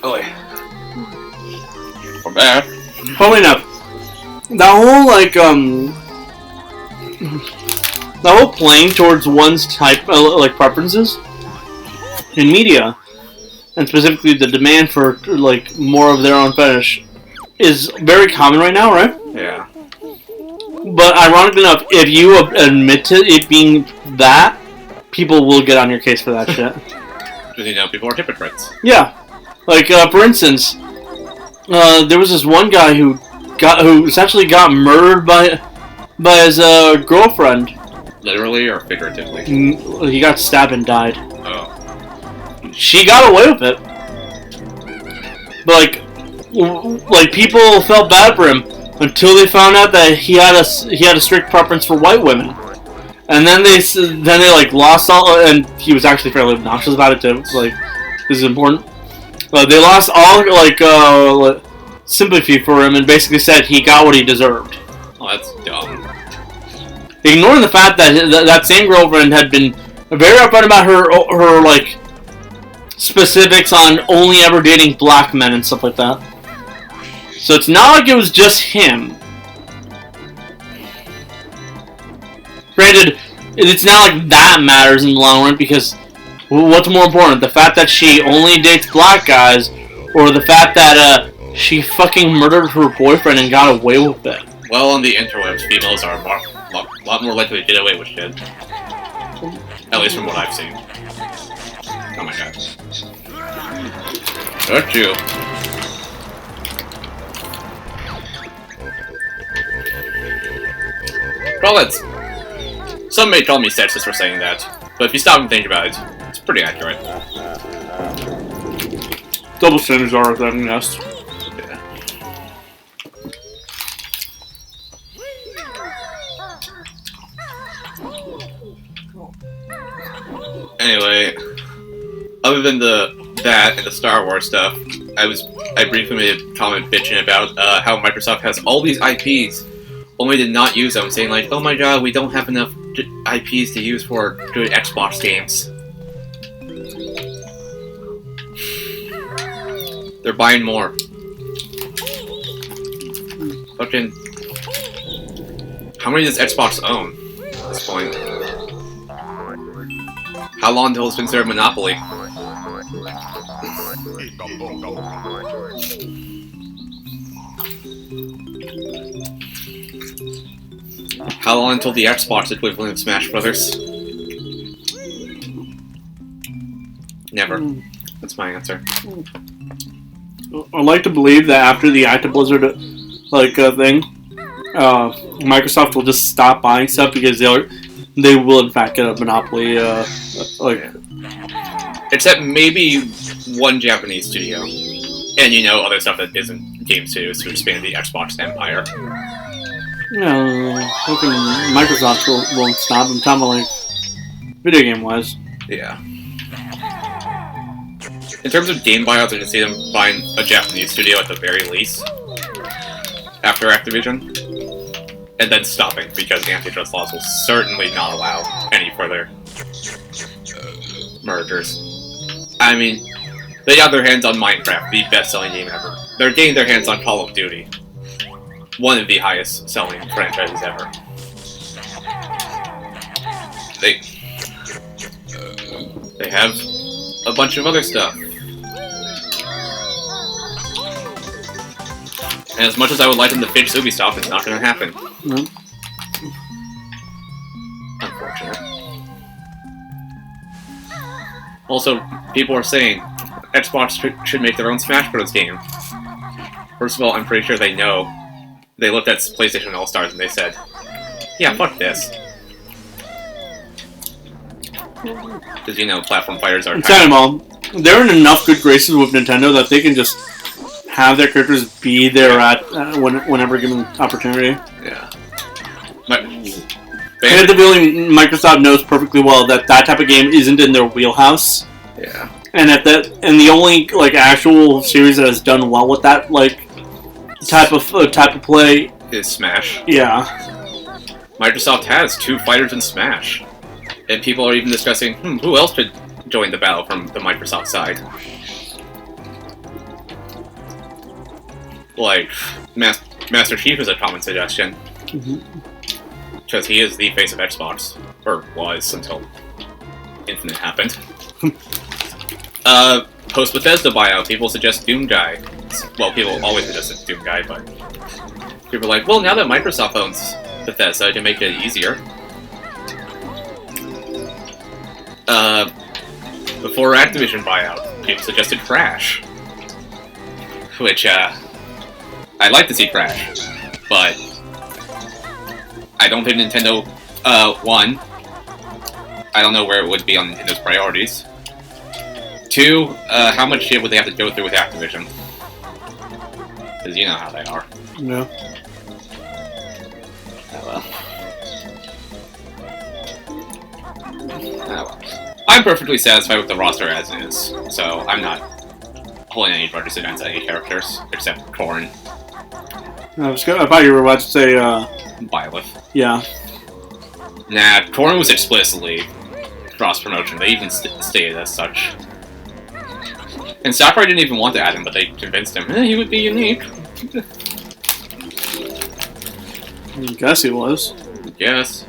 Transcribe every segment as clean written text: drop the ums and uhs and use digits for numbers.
Oh, yeah. We're back. Probably enough. That whole, the whole playing towards one's type, preferences in media, and specifically the demand for, more of their own fetish, is very common right now, right? Yeah. But ironically enough, if you admit to it being that, people will get on your case for that shit. Because, people are hypocrites. Yeah. For instance, there was this one guy who essentially got murdered by his girlfriend. Literally or figuratively? He got stabbed and died. Oh. She got away with it. But people felt bad for him until they found out that he had a strict preference for white women. And then they lost all, and he was actually fairly obnoxious about it too. This is important. They lost all sympathy for him and basically said he got what he deserved. Oh, that's dumb. Ignoring the fact that that same girlfriend had been very upfront about her specifics on only ever dating black men and stuff like that. So it's not like it was just him. Granted, it's not like that matters in the long run, because what's more important, the fact that she only dates black guys, or the fact that she fucking murdered her boyfriend and got away with it? Well, on the interwebs, females are a lot more likely to get away with shit. At least from what I've seen. Oh my god. Don't you? Well, some may call me sexist for saying that, but if you stop and think about it, it's pretty accurate. Double standards are a thing, yes. Yeah. Anyway, other than that and the Star Wars stuff, I briefly made a comment bitching about how Microsoft has all these IPs, only to not use them, saying oh my god, we don't have enough IPs to use for good Xbox games. They're buying more. Fucking... How many does Xbox own at this point? How long until it's considered monopoly? How long until the Xbox equivalent of Smash Brothers? Never. That's my answer. I'd like to believe that after the Activision thing, Microsoft will just stop buying stuff because they will in fact get a monopoly. Except maybe one Japanese studio, and other stuff that isn't game studios to expand the Xbox empire. No, Microsoft won't stop. I'm talking about video game wise. Yeah. In terms of game buyouts, I can see them buying a Japanese studio at the very least after Activision, and then stopping because antitrust laws will certainly not allow any further mergers. I mean, they got their hands on Minecraft, the best-selling game ever. They're getting their hands on Call of Duty, one of the highest-selling franchises ever. They have a bunch of other stuff. And as much as I would like them to fix Ubisoft, it's not going to happen. No. Unfortunate. Also, people are saying Xbox should make their own Smash Bros. Game. First of all, I'm pretty sure they know. They looked at PlayStation All-Stars and they said, yeah, fuck this. Because, platform fighters are... They're in enough good graces with Nintendo that they can just have their characters be there at whenever given opportunity. Yeah. I have the feeling Microsoft knows perfectly well that type of game isn't in their wheelhouse. Yeah. And the only actual series that has done well with that type of play is Smash. Yeah. Microsoft has 2 fighters in Smash. And people are even discussing, who else could join the battle from the Microsoft side? like, Master Chief is a common suggestion. Because he is the face of Xbox. Or was, until Infinite happened. Post-Bethesda buyout, people suggest Doom Guy. Well, people always suggest Doom Guy, but... people are like, well, now that Microsoft owns Bethesda, I can make it easier. Before Activision buyout, people suggested Crash. Which, I'd like to see Crash, but I don't think Nintendo, one, I don't know where it would be on Nintendo's priorities. Two, how much shit would they have to go through with Activision? Because you know how they are. No. Oh well. Oh well. I'm perfectly satisfied with the roster as is, so I'm not holding any grudges against any characters, except Corrin. I thought you were about to say, Byleth. yeah. Nah, Corrin was explicitly cross-promotion. They even stated as such. And Sakurai didn't even want to add him, but they convinced him, he would be unique. I guess he was. Yes.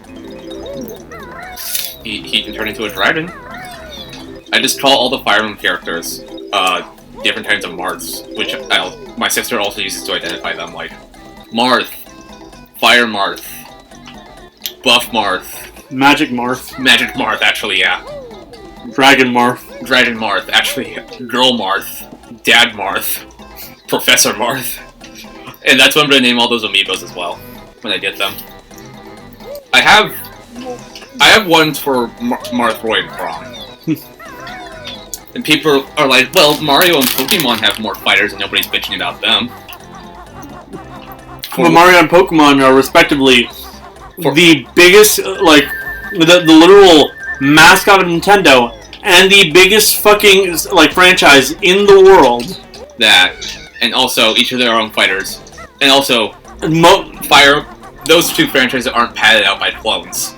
He can turn into a dragon. I just call all the Fire Emblem characters, different kinds of Marths, which my sister also uses to identify them, like Marth, Fire Marth, Buff Marth, Magic Marth. Magic Marth, actually, yeah. Dragon Marth. Dragon Marth, actually, Girl Marth, Dad Marth, Professor Marth. And that's what I'm gonna name all those amiibos as well, when I get them. I have ones for Marth, Roy, and Braum. And people are like, well, Mario and Pokemon have more fighters and nobody's bitching about them. Well, Mario and Pokemon are respectively the biggest, like, the literal mascot of Nintendo and the biggest fucking, like, franchise in the world. That, and also each of their own fighters. And also, those two franchises aren't padded out by clones.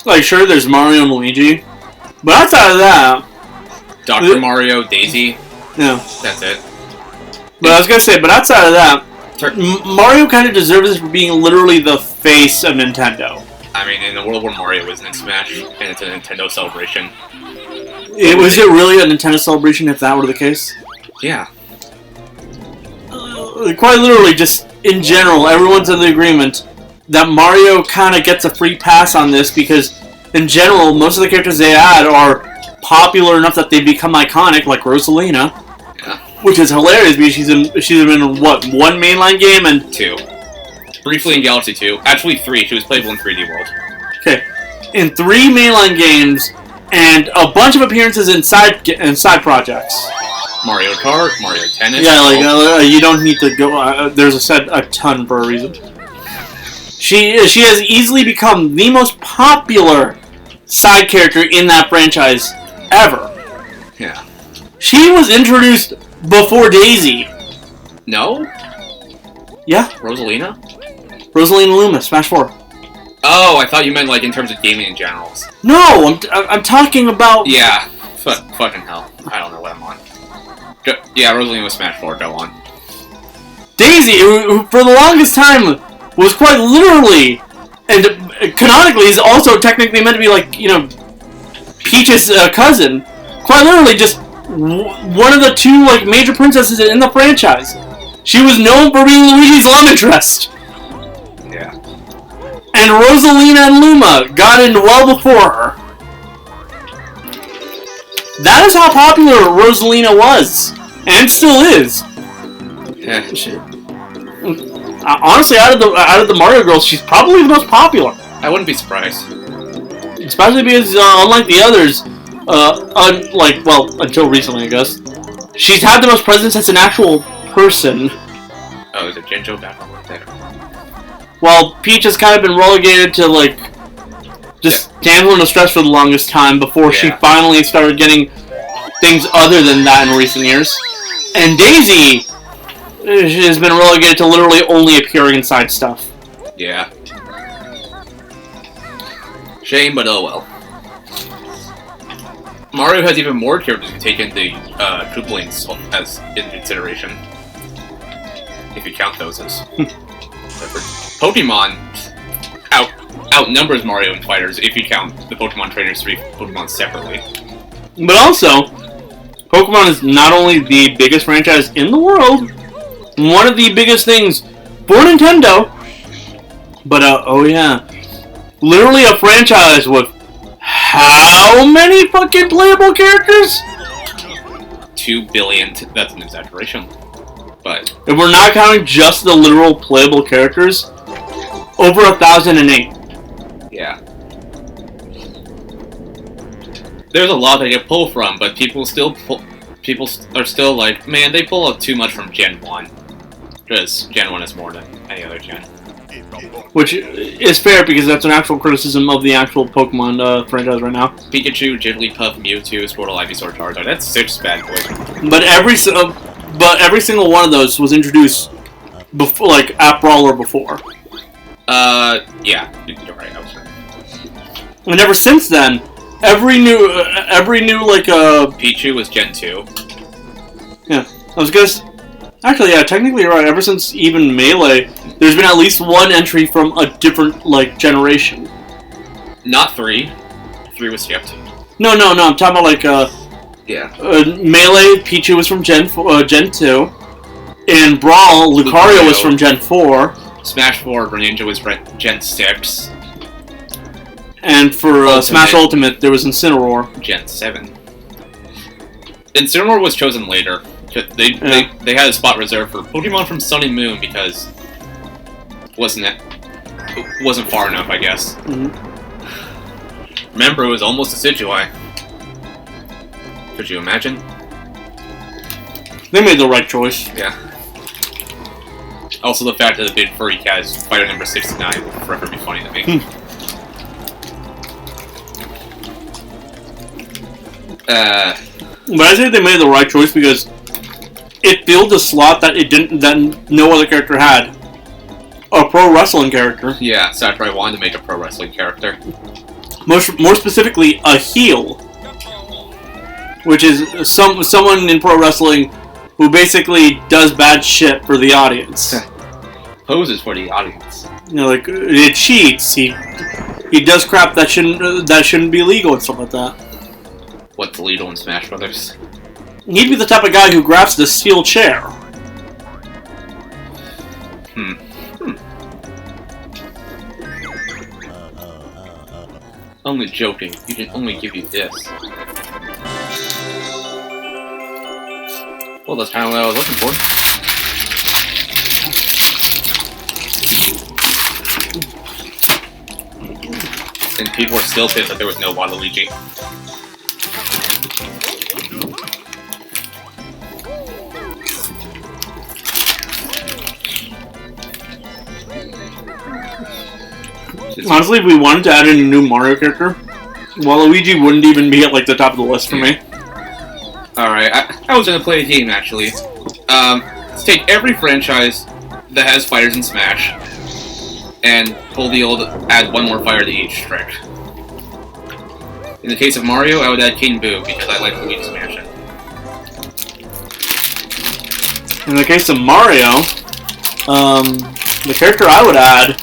Like, sure, there's Mario and Luigi, but outside of that... Dr. Mario, Daisy. Yeah. That's it. But I was gonna say, but outside of that, Mario kind of deserves this for being literally the face of Nintendo. I mean, in the world where Mario isn't in Smash, and it's a Nintendo celebration. Was it really a Nintendo celebration if that were the case? Yeah. Quite literally, just in general, everyone's in the agreement that Mario kind of gets a free pass on this because, in general, most of the characters they add are popular enough that they become iconic, like Rosalina. Yeah. Which is hilarious because she's in what, one mainline game and... Two. Briefly in Galaxy 2. Actually 3. She was playable in 3D World. Okay. In 3 mainline games and a bunch of appearances in side projects. Mario Kart, Mario Tennis. Yeah, like, you don't need to go... there's a ton for a reason. She has easily become the most popular side character in that franchise ever. Yeah. She was introduced before Daisy. No? Yeah. Rosalina? Rosalina Luma, Smash 4. Oh, I thought you meant like in terms of gaming in general. No, I'm talking about... Yeah. Fucking hell. I don't know what I'm on. Yeah, Rosalina was Smash 4, go on. Daisy, who for the longest time was quite literally, and canonically is also technically meant to be like, you know, Peach's cousin, quite literally just one of the 2 like major princesses in the franchise. She was known for being Luigi's love interest. Yeah. And Rosalina and Luma got in well before her. That is how popular Rosalina was, and still is. Yeah, shit. Honestly, out of the Mario girls, she's probably the most popular. I wouldn't be surprised. Especially because, unlike the others, until recently, I guess, she's had the most presence as an actual person. Oh, is it Jinjo back on there? Well, Peach has kind of been relegated to, like, just damsel in distress for the longest time before she finally started getting things other than that in recent years. And Daisy has been relegated to literally only appearing in side stuff. Yeah. Shame, but oh well. Mario has even more characters to take into Koopalings as in consideration. if you count those as. Pokemon outnumbers Mario in fighters if you count the Pokemon Trainers 3 Pokemon separately. But also, Pokemon is not only the biggest franchise in the world, one of the biggest things for Nintendo, but oh yeah, literally a franchise with how many fucking playable characters? 2 billion. That's an exaggeration. But if we're not counting just the literal playable characters, over 1,008. Yeah. There's a lot they get pulled from, but people are still like, man, they pull out too much from Gen 1. Because Gen 1 is more than any other gen. Which is fair, because that's an actual criticism of the actual Pokemon franchise right now. Pikachu, Jigglypuff, Mewtwo, Squirtle, Ivysaur, Charizard. That's 6 bad boys. But every single one of those was introduced before, like, at Brawl or before. Yeah, you're right. I was right. And ever since then, every new like Pichu was Gen 2. Yeah, I was gonna. Actually, yeah, technically you're right. Ever since even Melee, there's been at least one entry from a different like generation. Not 3. 3 was skipped. No. I'm talking about like yeah. Melee. Pichu was from Gen 2. In Brawl, Lucario was from Gen 4. Smash 4, Greninja was Gen 6. And for Smash Ultimate, there was Incineroar. Gen 7. Incineroar was chosen later. They had a spot reserved for Pokemon from Sun and Moon because it wasn't far enough, I guess. Mm-hmm. Remember, it was almost a Decidueye. Could you imagine? They made the right choice. Yeah. Also, the fact that the big furry cat is fighter number 69 will forever be funny to me. But I say they made the right choice because it filled a slot that no other character had. A pro wrestling character. Yeah, Sakurai wanted to make a pro wrestling character. More specifically, a heel. Which is someone in pro wrestling who basically does bad shit for the audience. Poses for the audience. You know, like it cheats. He does crap that shouldn't be legal and stuff like that. What's illegal in Smash Brothers? He'd be the type of guy who grabs the steel chair. Only joking. You can only give you this. Well, that's kind of what I was looking for. And people were still pissed that there was no Waluigi. Honestly, if we wanted to add in a new Mario character, Waluigi wouldn't even be at like the top of the list for me. Alright, I was gonna play a game actually. Let's take every franchise that has fighters in Smash and pull the old add one more fighter to each trick. In the case of Mario, I would add King Boo because I like Luigi's Mansion. In the case of Mario, the character I would add,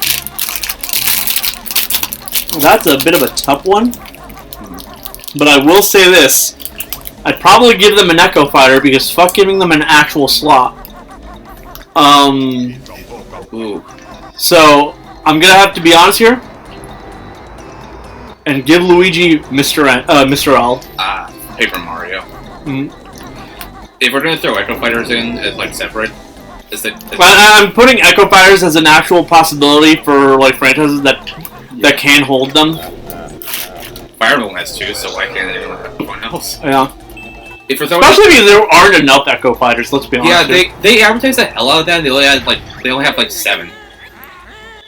that's a bit of a tough one. But I will say this. I'd probably give them an Echo Fighter because fuck giving them an actual slot. Ooh. So, I'm gonna have to be honest here. And give Luigi Mr. L. Paper Mario. Mm-hmm. If we're gonna throw Echo Fighters in as like separate, I'm putting Echo Fighters as an actual possibility for like franchises that can hold them. Fire Emblem has two, so why can't anyone else? Yeah. If we're throwing especially because there aren't enough Echo Fighters. Let's be honest. Yeah, they advertise the hell out of that. They only have like 7.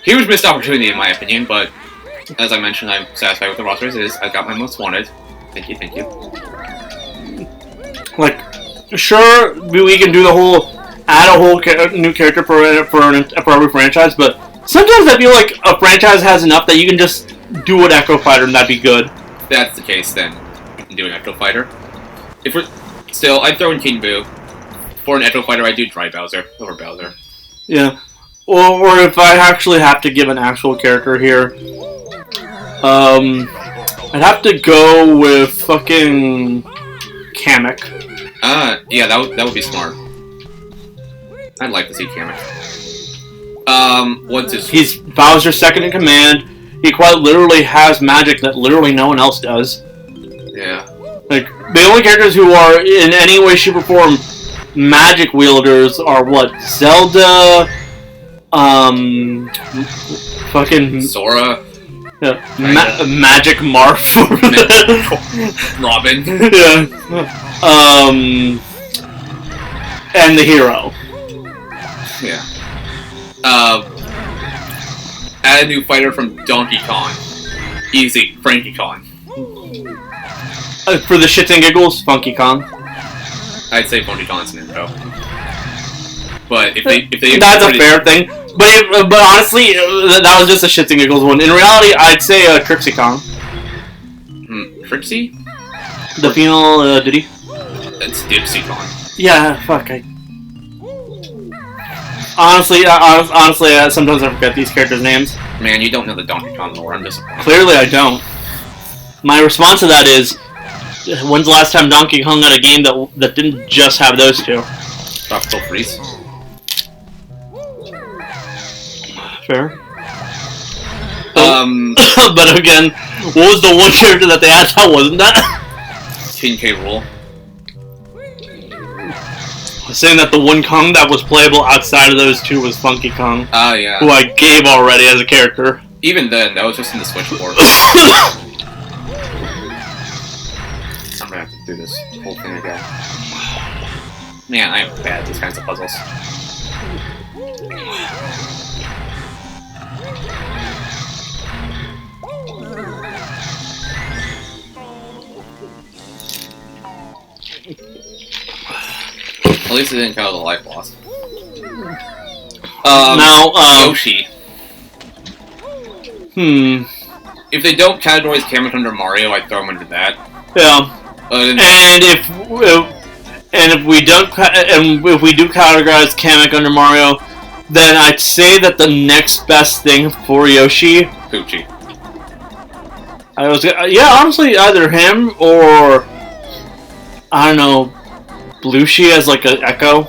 Huge missed opportunity in my opinion, but as I mentioned, I'm satisfied with the roster as it is. I got my most wanted. Thank you. Like, sure, we can do the whole add a whole new character for every franchise, but sometimes I feel like a franchise has enough that you can just do an Echo Fighter and that'd be good. If that's the case, then we can do an Echo Fighter. If we're still, I'd throw in King Boo. For an Echo Fighter, I'd do Dry Bowser over Bowser. Yeah. Or if I actually have to give an actual character here, I'd have to go with fucking Kamek. Yeah, that would be smart. I'd like to see Kamek. What's his... He's Bowser's second in command. He quite literally has magic that literally no one else does. Yeah. Like, the only characters who are in any way, shape, or form magic wielders are what? Zelda, fucking... Sora. Yeah, Magic Marth. Robin. Yeah. And the hero. Yeah. Add a new fighter from Donkey Kong. Easy, Frankie Kong. For the shits and giggles, Funky Kong. I'd say Funky Kong's an intro. But if they that's a fair thing. But honestly, that was just a shits and giggles one. In reality, I'd say Trixie Kong. Trixie? The female Diddy. That's Dipsy Kong. Yeah, fuck. Honestly, sometimes I forget these characters' names. Man, you don't know the Donkey Kong lore. I'm disappointed. Clearly, I don't. My response to that is, when's the last time Donkey Kong had a game that didn't just have those two? Tropical Freeze. Fair. But again, what was the one character that they had that wasn't that? King K. Rool. Saying that the one Kong that was playable outside of those two was Funky Kong. Oh, yeah. Who I gave already as a character. Even then, that was just in the switchboard. I'm gonna have to do this whole thing again. Man, I am bad at these kinds of puzzles. At least it didn't count the life loss. Yoshi. If they don't categorize Kamek under Mario, I'd throw him under that. Yeah. And if we don't, and if we do categorize Kamek under Mario, then I'd say that the next best thing for Yoshi, Poochie. Honestly, either him or I don't know, Blushi as like an Echo.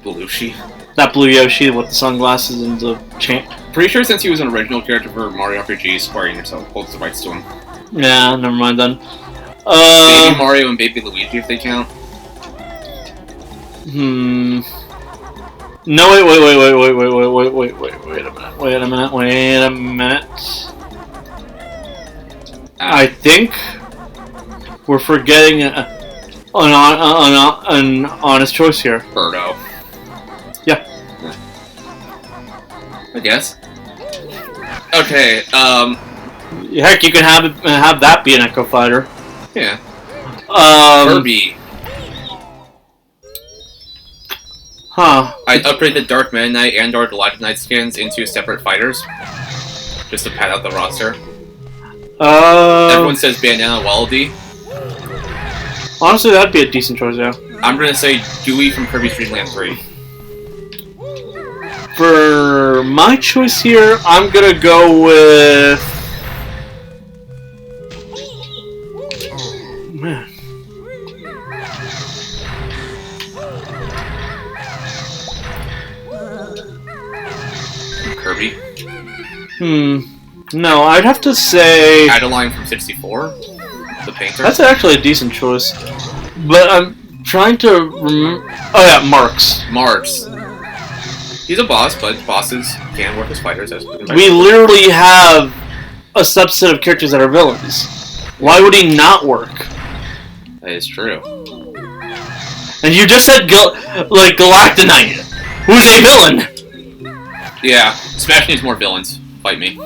Blushi. That blue Yoshi with the sunglasses and the chain. Pretty sure since he was an original character for Mario RPG, Square Enix holds the rights to him. Yeah, never mind then. Baby Mario and Baby Luigi, if they count. No, wait a minute. I think we're forgetting an honest choice here. Birdo. Yeah. I guess. Okay, Heck, you can have that be an Echo Fighter. Yeah. Kirby. Huh. I'd upgrade the Dark Meta Knight and or Galactic Knight skins into separate fighters. Just to pad out the roster. Everyone says Banana Wallaby. Honestly, that'd be a decent choice, yeah. I'm gonna say Dewey from Kirby's Dream Land 3. For my choice here, I'm gonna go with... Man. Kirby? No, I'd have to say... Adeline from 64? The painter? That's actually a decent choice. But I'm trying to remember... Oh yeah, Marks. Marks. He's a boss, but bosses can work as fighters. We literally have a subset of characters that are villains. Why would he not work? That is true. And you just said Galactonite, who's a villain. Yeah, Smash needs more villains. Fight me.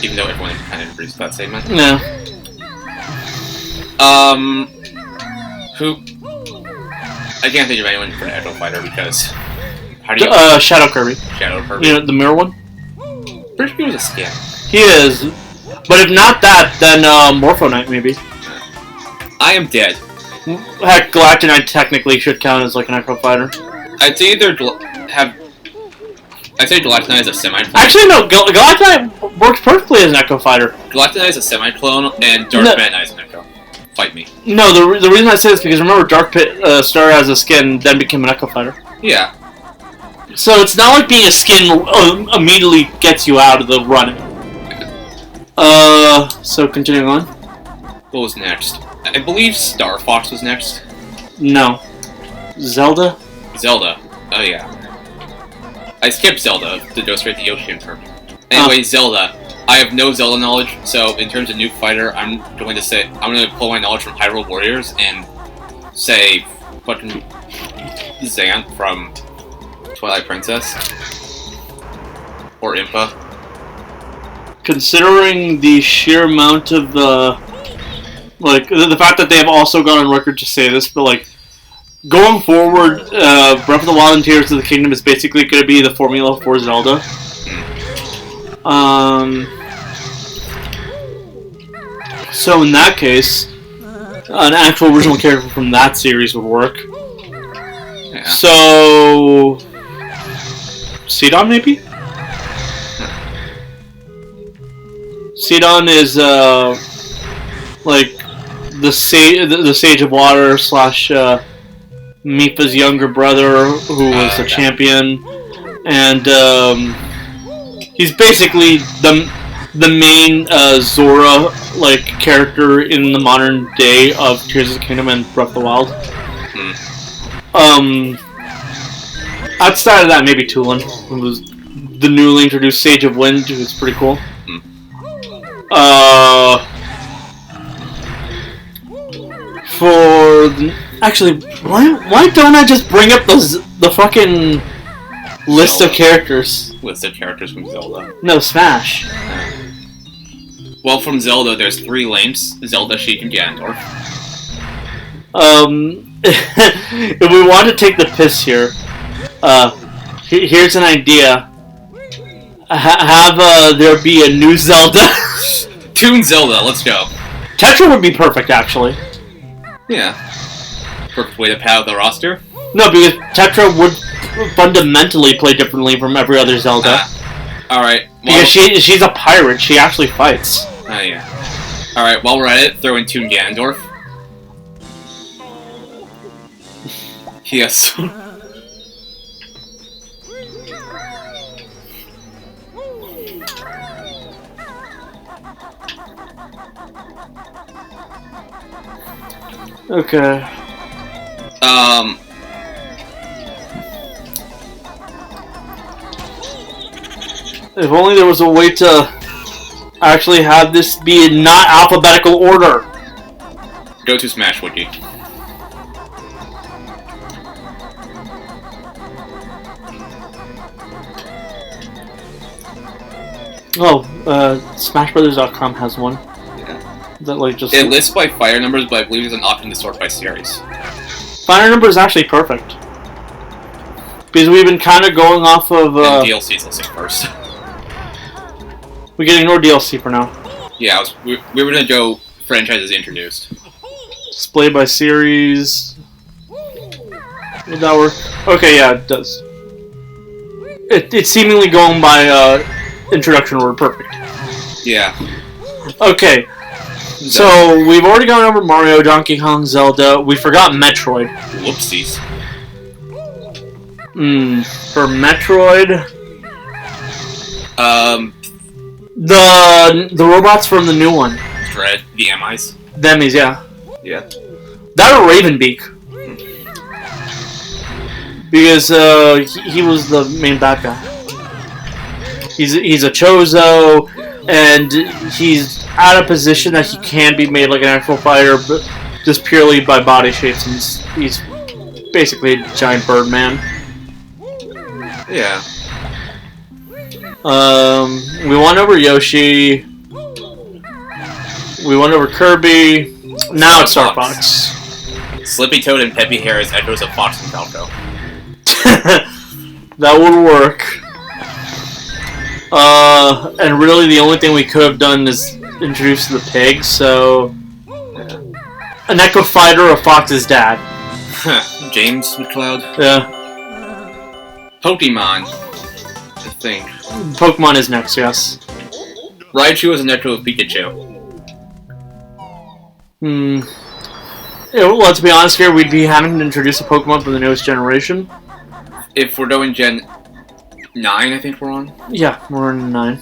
Even though everyone kind of agrees with that statement. Yeah. Who? I can't think of anyone for an Echo Fighter because... How do you... Shadow Kirby. Shadow Kirby. You know, the mirror one? Pretty sure he was a skin. He is. But if not that, then Morpho Knight maybe. I am dead. Heck, Galactonite technically should count as like an Echo Fighter. I'd say either have I'd say Galactonite is a semi-clone. Actually, no. Galactonite works perfectly as an Echo Fighter. Galactonite is a semi-clone, and Dark Meta Knight is an Echo. Fight me. No, the reason I say this is because remember Dark Pit started as a skin, then became an Echo Fighter. Yeah. So it's not like being a skin immediately gets you out of the running. So continuing on. What was next? I believe Star Fox was next. No. Zelda? Zelda. Oh yeah. I skipped Zelda to go straight to Yoshi in turn. Anyway, Zelda. I have no Zelda knowledge, so in terms of new fighter, I'm going to pull my knowledge from Hyrule Warriors and say fucking Xant from Twilight Princess. Or Impa. Considering the sheer amount of the fact that they have also gone on record to say this, but like going forward, Breath of the Wild and Tears of the Kingdom is basically going to be the formula for Zelda. So in that case, an actual original character from that series would work. Yeah. So Sidon maybe? Sidon is like the Sage of Water / Mipha's younger brother, who was a champion, and he's basically the main Zora like character in the modern day of Tears of the Kingdom and Breath of the Wild. Outside of that, maybe Tulin, who was the newly introduced Sage of Wind, who was pretty cool. Actually, why don't I just bring up the fucking list Zelda. of characters? List of characters from Zelda. No, Smash. Well, from Zelda, there's 3 lanes: Zelda, Sheik, and Ganondorf. If we want to take the piss here, here's an idea. Have there be a new Zelda. Toon Zelda, let's go. Tetra would be perfect, actually. Yeah. Perfect way to pad out the roster. No, because Tetra would fundamentally play differently from every other Zelda. Alright. Because she's a pirate, she actually fights. Oh, yeah. Alright, while we're at it, throw in Toon Ganondorf. Yes. Okay. If only there was a way to actually have this be in not alphabetical order. Go to Smash Wiki. Oh, SmashBrothers.com has one. Yeah. That like just It lists by fire numbers, but I believe there's an option to sort by series. fire number is actually perfect because we've been kind of going off of. And DLC's listing first. We can ignore DLC for now. Yeah, we were gonna go franchises introduced. Display by series. Would that work? Okay, yeah, it does. It's seemingly going by introduction order. Perfect. Yeah. Okay. So we've already gone over Mario, Donkey Kong, Zelda. We forgot Metroid. Whoopsies. For Metroid, the robots from the new one. Dread, the MIs. Demis, yeah. Yeah. That or Ravenbeak. Because he was the main bad guy. He's a Chozo, and he's at a position that he can be made like an actual fighter, but just purely by body shapes. And he's basically a giant bird man. Yeah. We went over Yoshi. We went over Kirby. Now it's Star Fox. Slippy Toad and Peppy Hair as echoes of Fox and Falco. That would work. And really the only thing we could have done is introduce the pig, so... An Echo Fighter of Fox's dad. James McCloud. Yeah. Pokemon. I think. Pokemon is next, yes. Raichu is a Necro of Pikachu. Yeah, well, to be honest here, we'd be having to introduce a Pokemon from the newest generation. If we're doing Gen 9, I think we're on. Yeah, we're in 9.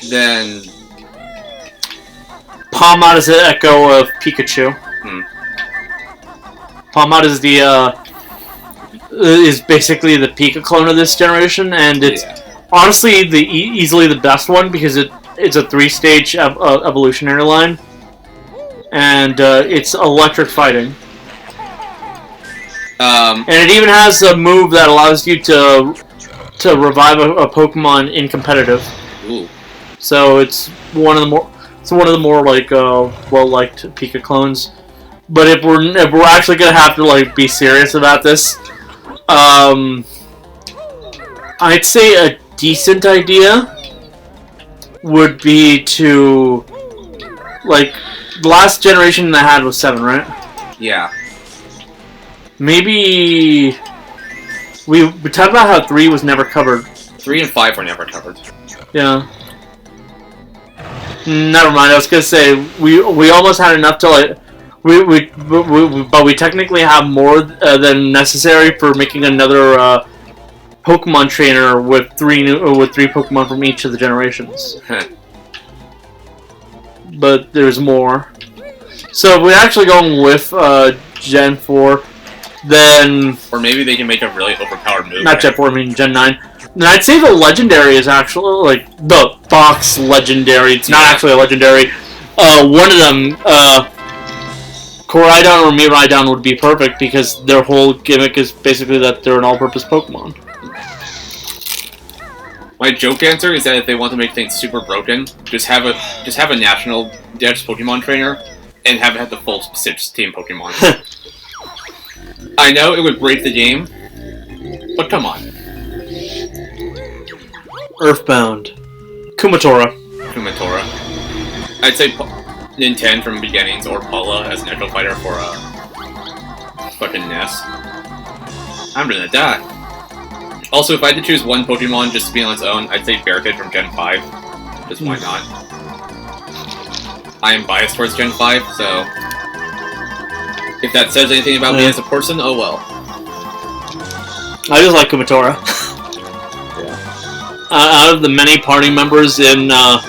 Then... Palmot is the echo of Pikachu. Palmot is the, is basically the Pika clone of this generation, and it's honestly easily the best one because it's a 3-stage evolutionary line, and it's electric fighting. And it even has a move that allows you to revive a Pokemon in competitive. Ooh. So it's one of the more like well-liked Pika clones. But if we're actually gonna have to like be serious about this, I'd say a decent idea would be to, like, the last generation that I had was 7, right? Yeah. Maybe we talked about how 3 was never covered. 3 and 5 were never covered. Yeah. Never mind. I was gonna say we almost had enough to like but we technically have more than necessary for making another Pokemon trainer with 3 Pokemon from each of the generations. But there's more. So if we're actually going with Gen 4, then... Or maybe they can make a really overpowered move. Not Gen 4, I mean Gen 9. Then I'd say the Legendary is actually, like, the Fox Legendary. It's not actually a Legendary. One of them, Koraidon or Miraidon would be perfect because their whole gimmick is basically that they're an all-purpose Pokemon. My joke answer is that if they want to make things super broken, just have a national Dex Pokemon trainer and have it have the full 6-team Pokemon. I know it would break the game, but come on. Earthbound. Kumatora. I'd say Nintendo from Beginnings or Paula as an Echo Fighter for fucking NES. I'm gonna die. Also, if I had to choose one Pokemon just to be on its own, I'd say Bearkid from Gen 5. Just why not? I am biased towards Gen 5, so... If that says anything about me as a person, oh well. I just like Kumatora. Out of the many party members in, like,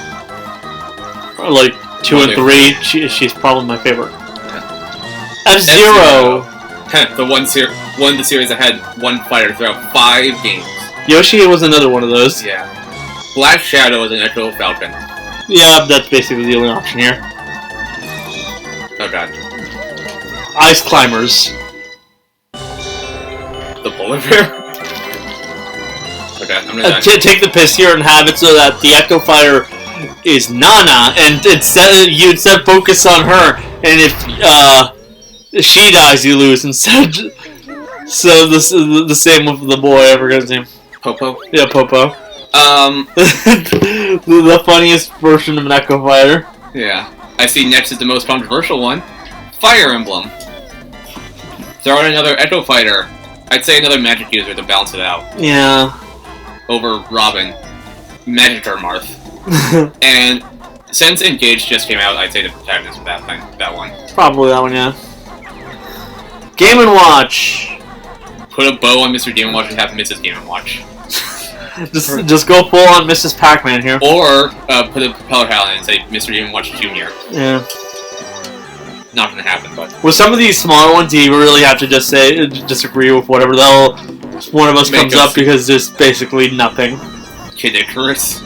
2 and 3, she's probably my favorite. Yeah. F-Zero! The one of the series that had one fighter throughout 5 games. Yoshi was another one of those. Yeah. Black Shadow is an Echo Falcon. Yeah, that's basically the only option here. Oh god. Ice Climbers. The Polar Bear? Okay, I'm gonna take the piss here and have it so that the Echo Fighter is Nana, and you'd focus on her, and if she dies, you lose instead. So the same with the boy. I forgot his name. Popo? Yeah, Popo. The funniest version of an Echo Fighter. Yeah. I see next is the most controversial one. Fire Emblem. Throw in another Echo Fighter. I'd say another Magic user to balance it out. Yeah. Over Robin. Magikarp Marth. And since Engage just came out, I'd say the protagonist of that one. Probably that one, yeah. Game & Watch. Put a bow on Mr. Game & Watch and have Mrs. Game & Watch. just go full on Mrs. Pac-Man here. Or put a propeller hat on it and say Mr. Game & Watch Jr. Yeah. Not gonna happen, but... With some of these smaller ones, you really have to just disagree with whatever the hell one of us comes up because there's basically nothing. Kid Icarus.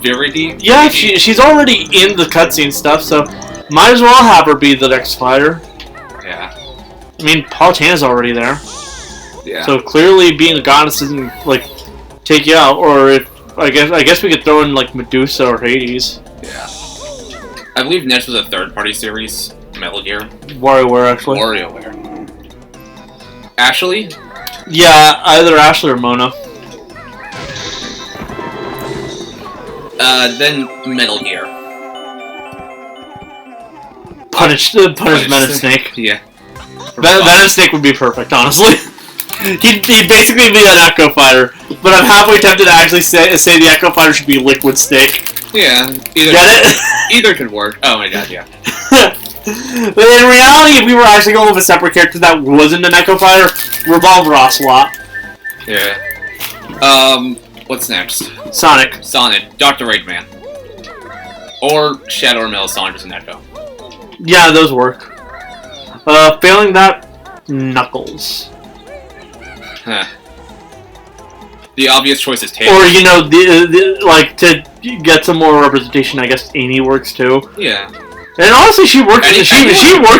Verity? Yeah, she's already in the cutscene stuff, so might as well have her be the next fighter. Yeah. I mean, Palutana's already there. Yeah. So clearly being a goddess doesn't, like, take you out, or if... I guess we could throw in, like, Medusa or Hades. Yeah. I believe next was a third-party series, Metal Gear. WarioWare, actually. WarioWare. Ashley? Yeah, either Ashley or Mona. Then Metal Gear. Punish Venom Snake. Yeah. Venom Snake would be perfect, honestly. He'd basically be an Echo Fighter, but I'm halfway tempted to actually say the Echo Fighter should be Liquid Snake. Yeah, Get it? Either could work. Oh my god, yeah. But in reality, if we were actually going with a separate character that wasn't an Echo Fighter, Revolver Ocelot. Yeah. What's next? Sonic. Dr. Eggman. Or Shadow or Metal Sonic as an Echo. Yeah, those work. Failing that, Knuckles. Huh. The obvious choice is Tails. Or, you know, like, to get some more representation, I guess Amy works too. Yeah. And honestly, she works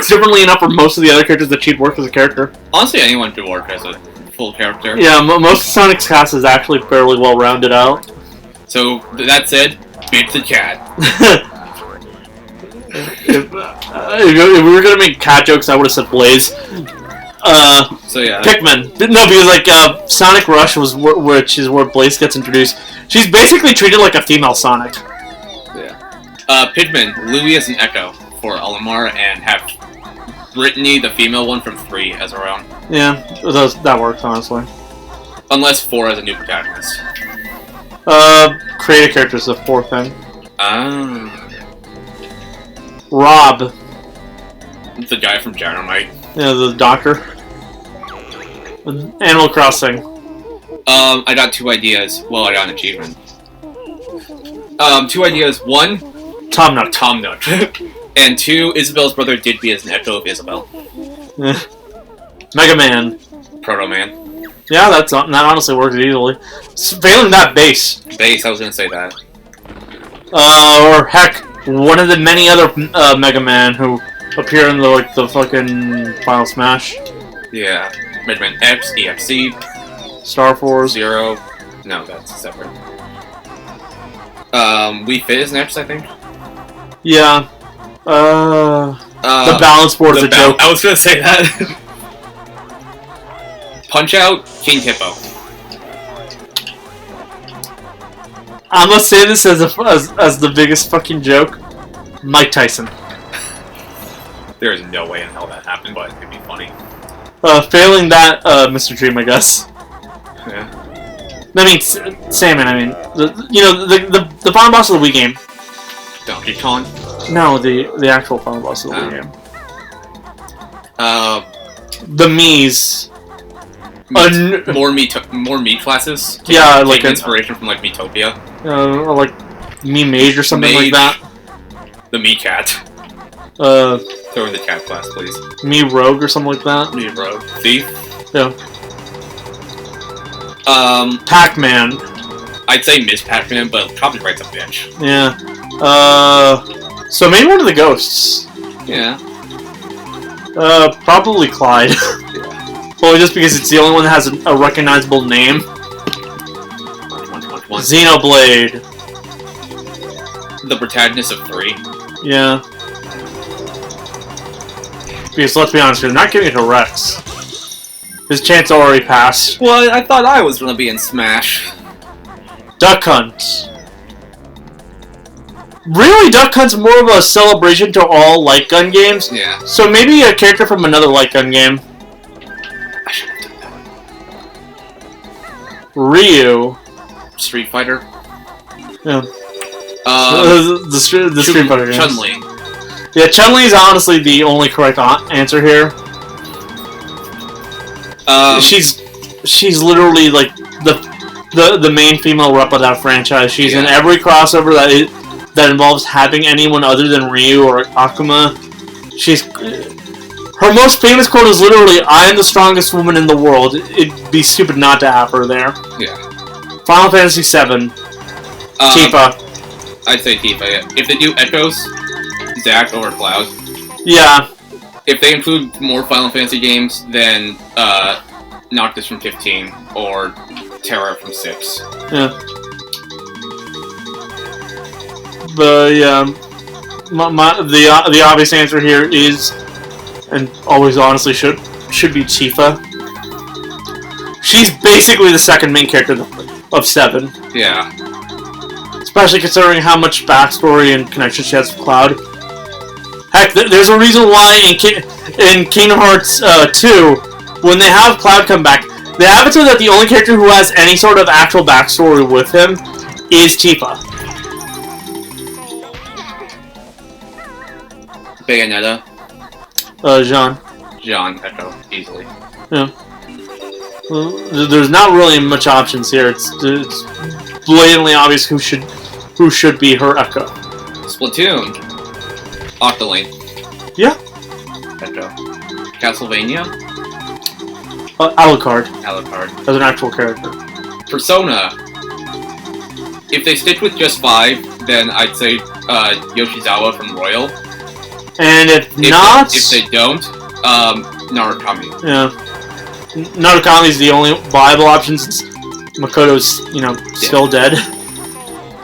differently enough for most of the other characters that she'd work as a character. Honestly, anyone could work as a full character. Yeah, most of Sonic's cast is actually fairly well rounded out. So, that said, beat the cat. if we were gonna make cat jokes, I would have said Blaze. So yeah. Pikmin. No, because like Sonic Rush was which is where Blaze gets introduced. She's basically treated like a female Sonic. Yeah. Pikmin, Louie as an Echo for Olimar, and have Brittany, the female one from 3, as her own. Yeah, that works honestly. Unless 4 as a new protagonist. Create a character is the 4th thing. Rob. The guy from Dynamite. Yeah, the doctor. Animal Crossing. I got 2 ideas. Well, I got an achievement. 2 ideas. 1, Tom Nook. And 2, Isabel's brother did be as an Echo of Isabel. Mega Man. Proto Man. Yeah, that honestly works easily. Failing that, Bass. Bass, I was gonna say that. Or heck, one of the many other Mega Man who appear in the fucking Final Smash. Yeah. Mega Man X, EXC, Star Force. 0. No, that's separate. Wii Fit is next, I think. Yeah. The balance board is a joke. I was gonna say that. Punch Out, King Hippo. I'm gonna say this as the biggest fucking joke. Mike Tyson. There is no way in hell that happened, but it'd be funny. Failing that, Mr. Dream, I guess. Yeah. I mean, Salmon. I mean, the final boss of the Wii game. Donkey Kong. No, the actual final boss of the Wii game. The Mii's. More Mii classes. Yeah, take like inspiration from like Miitopia. Or like Mii Mage or something like that. The Mii Cat. Throw in the cat class, please. Mii Rogue or something like that. Mii Rogue. Thief. Yeah. Pac-Man. I'd say Miss Pac-Man, but copyright's a bitch. Yeah. So maybe one of the ghosts. Yeah. Probably Clyde. Well, just because it's the only one that has a recognizable name. Xenoblade. The protagonist of 3. Yeah. Because let's be honest, we're not giving it to Rex. His chance already passed. Well, I thought I was gonna be in Smash. Duck Hunt. Really, Duck Hunt's more of a celebration to all light gun games. Yeah. So maybe a character from another light gun game. I should have done that. Ryu. Street Fighter. Yeah. The Street Fighter games. Chun-Li. Yeah, Chun-Li is honestly the only correct answer here. She's literally like the main female rep of that franchise. She's in every crossover that involves having anyone other than Ryu or Akuma. Her most famous quote is literally, "I am the strongest woman in the world." It'd be stupid not to have her there. Yeah. Final Fantasy VII. Tifa. I'd say Tifa, yeah. If they do Echoes, Zack over Cloud. Yeah. If they include more Final Fantasy games, then Noctis from 15 or Terra from 6. Yeah. But yeah, the obvious answer here is, and always honestly should be Tifa. She's basically the second main character of 7. Yeah. Especially considering how much backstory and connection she has with Cloud. Heck, there's a reason why in Kingdom Hearts 2, when they have Cloud come back, They have it so that the only character who has any sort of actual backstory with him is Tifa. Bayonetta. Jean. Jean, Echo, easily. Yeah. Well, there's not really much options here. It's blatantly obvious who should be her Echo. Splatoon. Octoling. Yeah. Echo. Castlevania. Alucard. Alucard. As an actual character. Persona. If they stick with just 5, then I'd say Yoshizawa from Royal. And if not... If they don't, Narukami. Yeah. Narukami is the only viable option since Makoto's, still dead.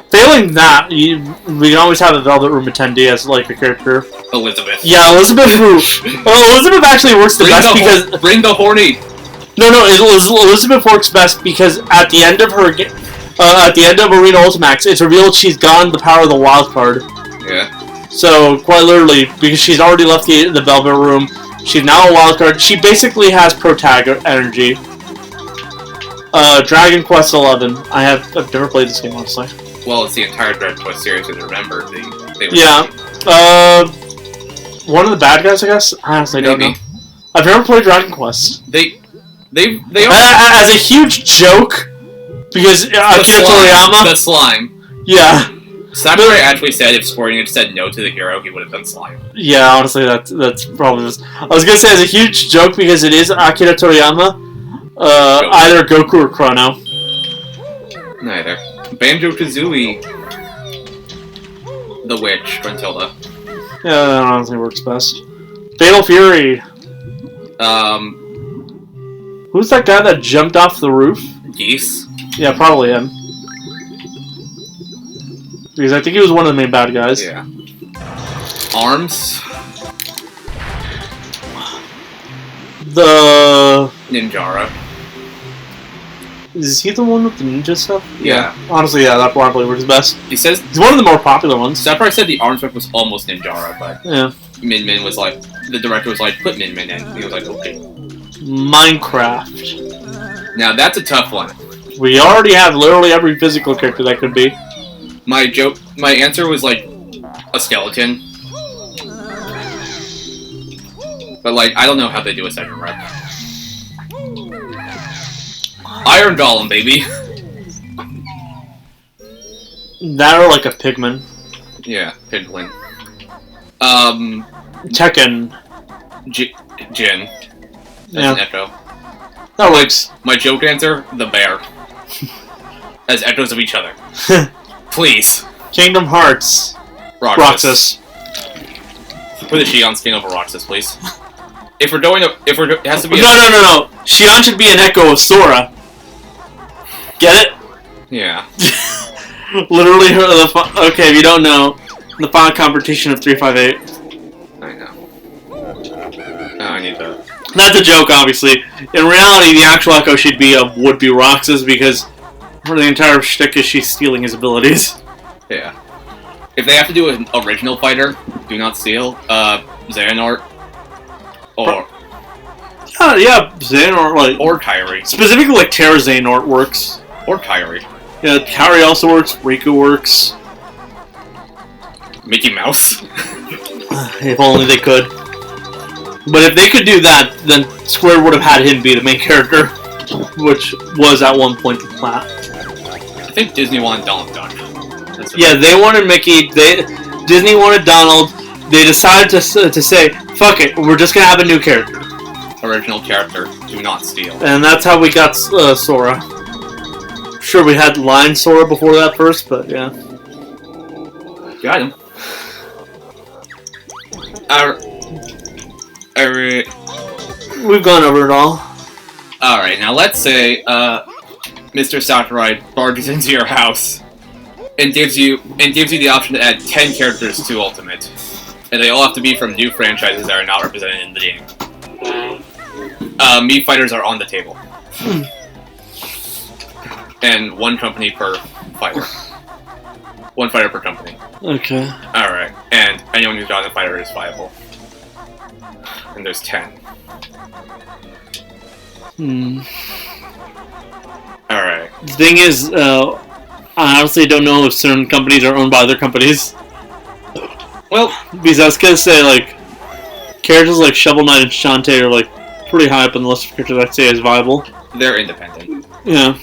Failing that, we can always have a Velvet Room attendee as like a character. Elizabeth. Yeah, Elizabeth. Elizabeth actually works the best because bring the horny. No, Elizabeth works best because at the end of her, at the end of Arena Ultimax, it's revealed she's gotten the power of the wild card. Yeah. So quite literally, because she's already left the Velvet Room, she's now a wild card. She basically has protag energy. Dragon Quest XI. I've never played this game honestly. Well, it's the entire Dragon Quest series, and remember, they yeah. One of the bad guys, I guess. I honestly don't know. I've never played Dragon Quest. They as a huge joke because Akira Toriyama. The slime. Yeah. Sakurai actually said if Square Enix said no to the hero, he would have done slime. Yeah, honestly, that's probably just. I was gonna say as a huge joke because it is Akira Toriyama. Either Goku or Chrono. Neither. Banjo-Kazooie. The Witch, Gruntilda. Yeah, that honestly works best. Fatal Fury. Who's that guy that jumped off the roof? Geese. Yeah, probably him. Because I think he was one of the main bad guys. Yeah. Arms. The... Ninjara. Is he the one with the ninja stuff? Yeah. Honestly, yeah, that probably works best. He says... He's one of the more popular ones. Sakurai said the arms whip was almost Ninjara, but... Yeah. Min Min was like... The director was like, put Min Min in. He was like, okay. Minecraft. Now, that's a tough one. We already have literally every physical character that could be. My answer was like a skeleton. But like, I don't know how they do a second rep. Iron Golem, baby. That or like a Pigman. Yeah, Piglin. Tekken. Jin. Yeah. As an Echo. That works. My joke answer, the bear. As echoes of each other. Please. Kingdom Hearts. Roxas. Put the Shion skin over Roxas, please. If we're going to, it has to be. No. Shion should be an echo of Sora. Get it? Yeah. Literally, okay. If you don't know, the final competition of 358. I know. Oh, I need that. That's a joke, obviously. In reality, the actual echo should be Roxas because for the entire shtick is she's stealing his abilities. Yeah. If they have to do an original fighter, do not steal. Xehanort. Or yeah, Xehanort like or Kyrie. Specifically, like Terra Xehanort works. Or Kyrie. Yeah, Kyrie also works. Riku works. Mickey Mouse. If only they could. But if they could do that, then Square would have had him be the main character, which was at one point the plan. I think Disney wanted Donald Duck. Yeah, they wanted Mickey. Disney wanted Donald. They decided to say, "Fuck it, we're just gonna have a new character." Original character, do not steal. And that's how we got Sora. Sure, we had Lion Sora before that first, but yeah. Got him. We've gone over it all. Alright, now let's say, Mr. Sakurai barges into your house and gives you the option to add 10 characters to Ultimate. And they all have to be from new franchises that are not represented in the game. Meat fighters are on the table. And one company per fighter. One fighter per company. Okay. Alright, and anyone who's gotten a fighter is viable. And there's 10. The thing is, I honestly don't know if certain companies are owned by other companies. Well, Because I was gonna say, like, characters like Shovel Knight and Shantae are, like, pretty high up on the list of characters I'd say is viable. they're independent. Yeah.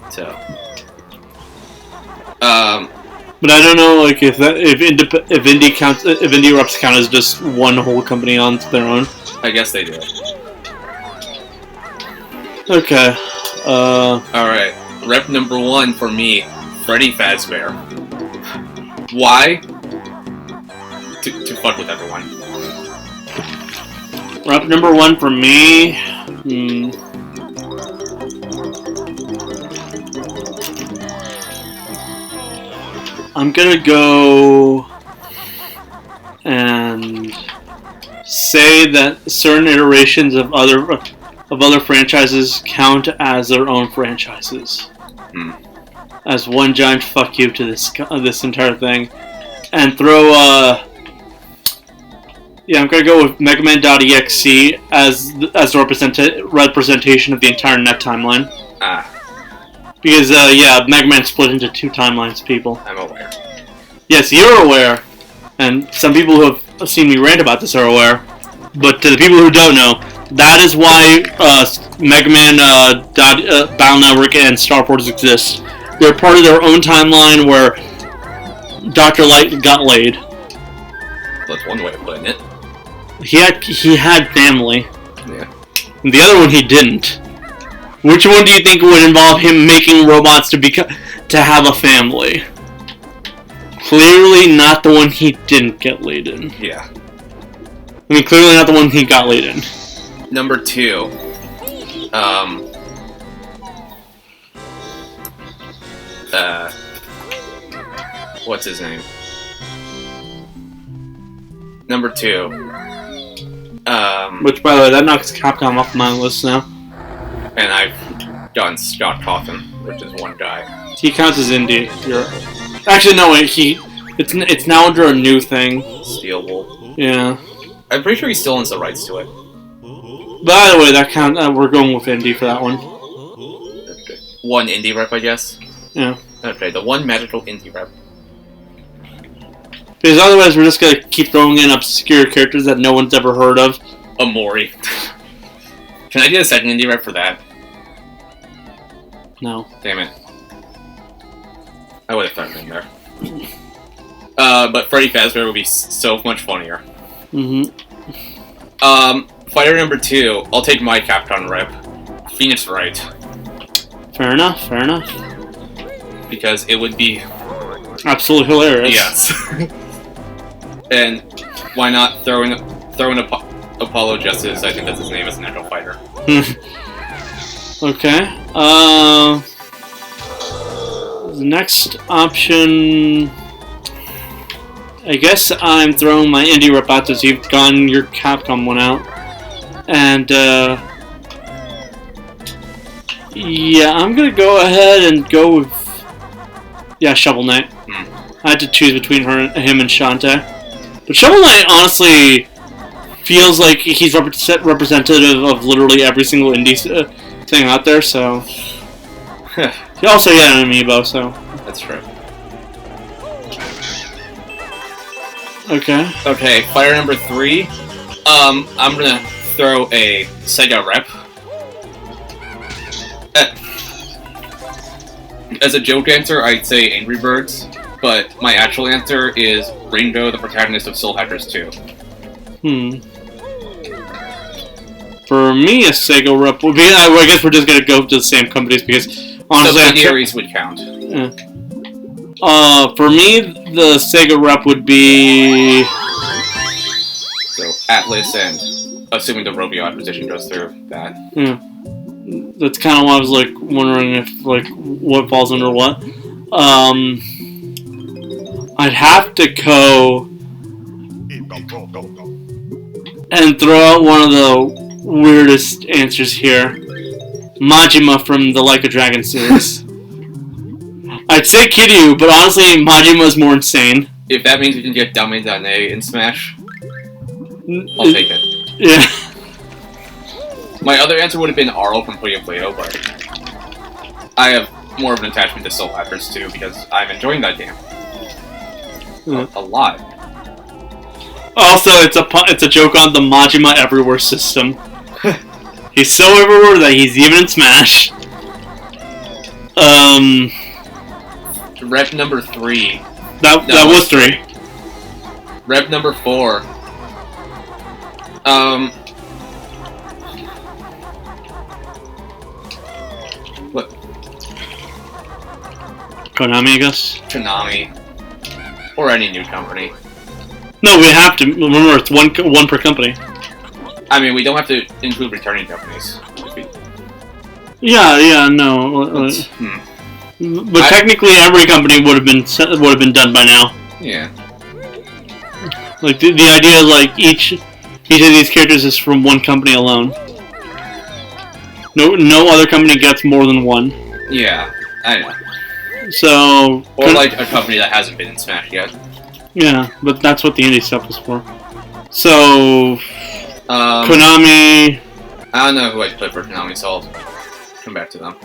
So, But I don't know, like, if indie reps count as just one whole company on their own. I guess they do. Okay. Alright, rep number 1 for me, Freddy Fazbear. Why? To fuck with everyone. Rep number 1 for me. I'm gonna go and say that certain iterations of other franchises count as their own franchises. As one giant fuck you to this entire thing, and throw I'm gonna go with Mega Man.exe as the representation of the entire net timeline. Because Mega Man split into 2 timelines, people. I'm aware. Yes, you're aware, and some people who have seen me rant about this are aware. But to the people who don't know, that is why Mega Man Battle Network and Star Force exist. They're part of their own timeline where Dr. Light got laid. That's one way of putting it. He had family. Yeah. And the other one he didn't. Which one do you think would involve him making robots to have a family? Clearly not the one he didn't get laid in. Yeah. I mean, clearly not the one he got laid in. Number 2. What's his name? Number 2. Which, by the way, that knocks Capcom off my list now. And I've done Scott Coffin, which is one guy. He counts as indie. Actually, no, wait. It's now under a new thing. Steel Wolf. Yeah. I'm pretty sure he still owns the rights to it. By the way, that count. We're going with indie for that one. Okay. One indie rep, I guess. Yeah. Okay, the one magical indie rep. Because otherwise, we're just gonna keep throwing in obscure characters that no one's ever heard of. Amori. Can I get a second indie rep for that? No. Damn it. I would have thrown it in there. But Freddy Fazbear would be so much funnier. Fighter number 2, I'll take my Capcom rep. Phoenix Wright. Fair enough, fair enough. Because it would be... absolutely hilarious. Yes. And why not throw in Apollo Justice, I think that's his name, as an actual fighter. Okay. The next option... I guess I'm throwing my indie rep out as you've gotten your Capcom one out. And, yeah, I'm gonna go ahead and go with... yeah, Shovel Knight. I had to choose between him and Shantae. But Shovel Knight, honestly, feels like he's representative of literally every single indie thing out there, so... he also had an amiibo, so... That's true. Okay. Okay, fighter number 3. I'm gonna throw a Sega rep. As a joke answer, I'd say Angry Birds, but my actual answer is Ringo, the protagonist of Soul Hackers 2. For me, a Sega rep would be... I guess we're just gonna go to the same companies because, honestly... Subsidiaries would count. Yeah. For me, the Sega rep would be... So, Atlas and... assuming the Rovio acquisition goes through that. Yeah. That's kind of why I was, like, wondering if, like, what falls under what. I'd have to go... and throw out one of the weirdest answers here. Majima from the Like a Dragon series. I'd say Kiryu, but honestly, Majima's more insane. If that means we can get Dame Dane in Smash, I'll take it. Yeah. My other answer would have been Arl from Puyo Puyo, but I have more of an attachment to Soul Ladders too, because I'm enjoying that game Mm. a lot. Also, it's a joke on the Majima Everywhere system. He's so everywhere that he's even in Smash. Rep number 3. That was 3. Rep number 4. What? Konami, I guess. Konami. Or any new company. No, we have to. Remember, it's one per company. I mean, we don't have to include returning companies. Yeah, no. But technically, every company would have been done by now. Yeah. Like the idea is like each of these characters is from one company alone. No other company gets more than one. Yeah, I know. So or like a company that hasn't been in Smash yet. Yeah, but that's what the indie stuff is for. So Konami. I don't know who I'd put for Konami, so I'll come back to them.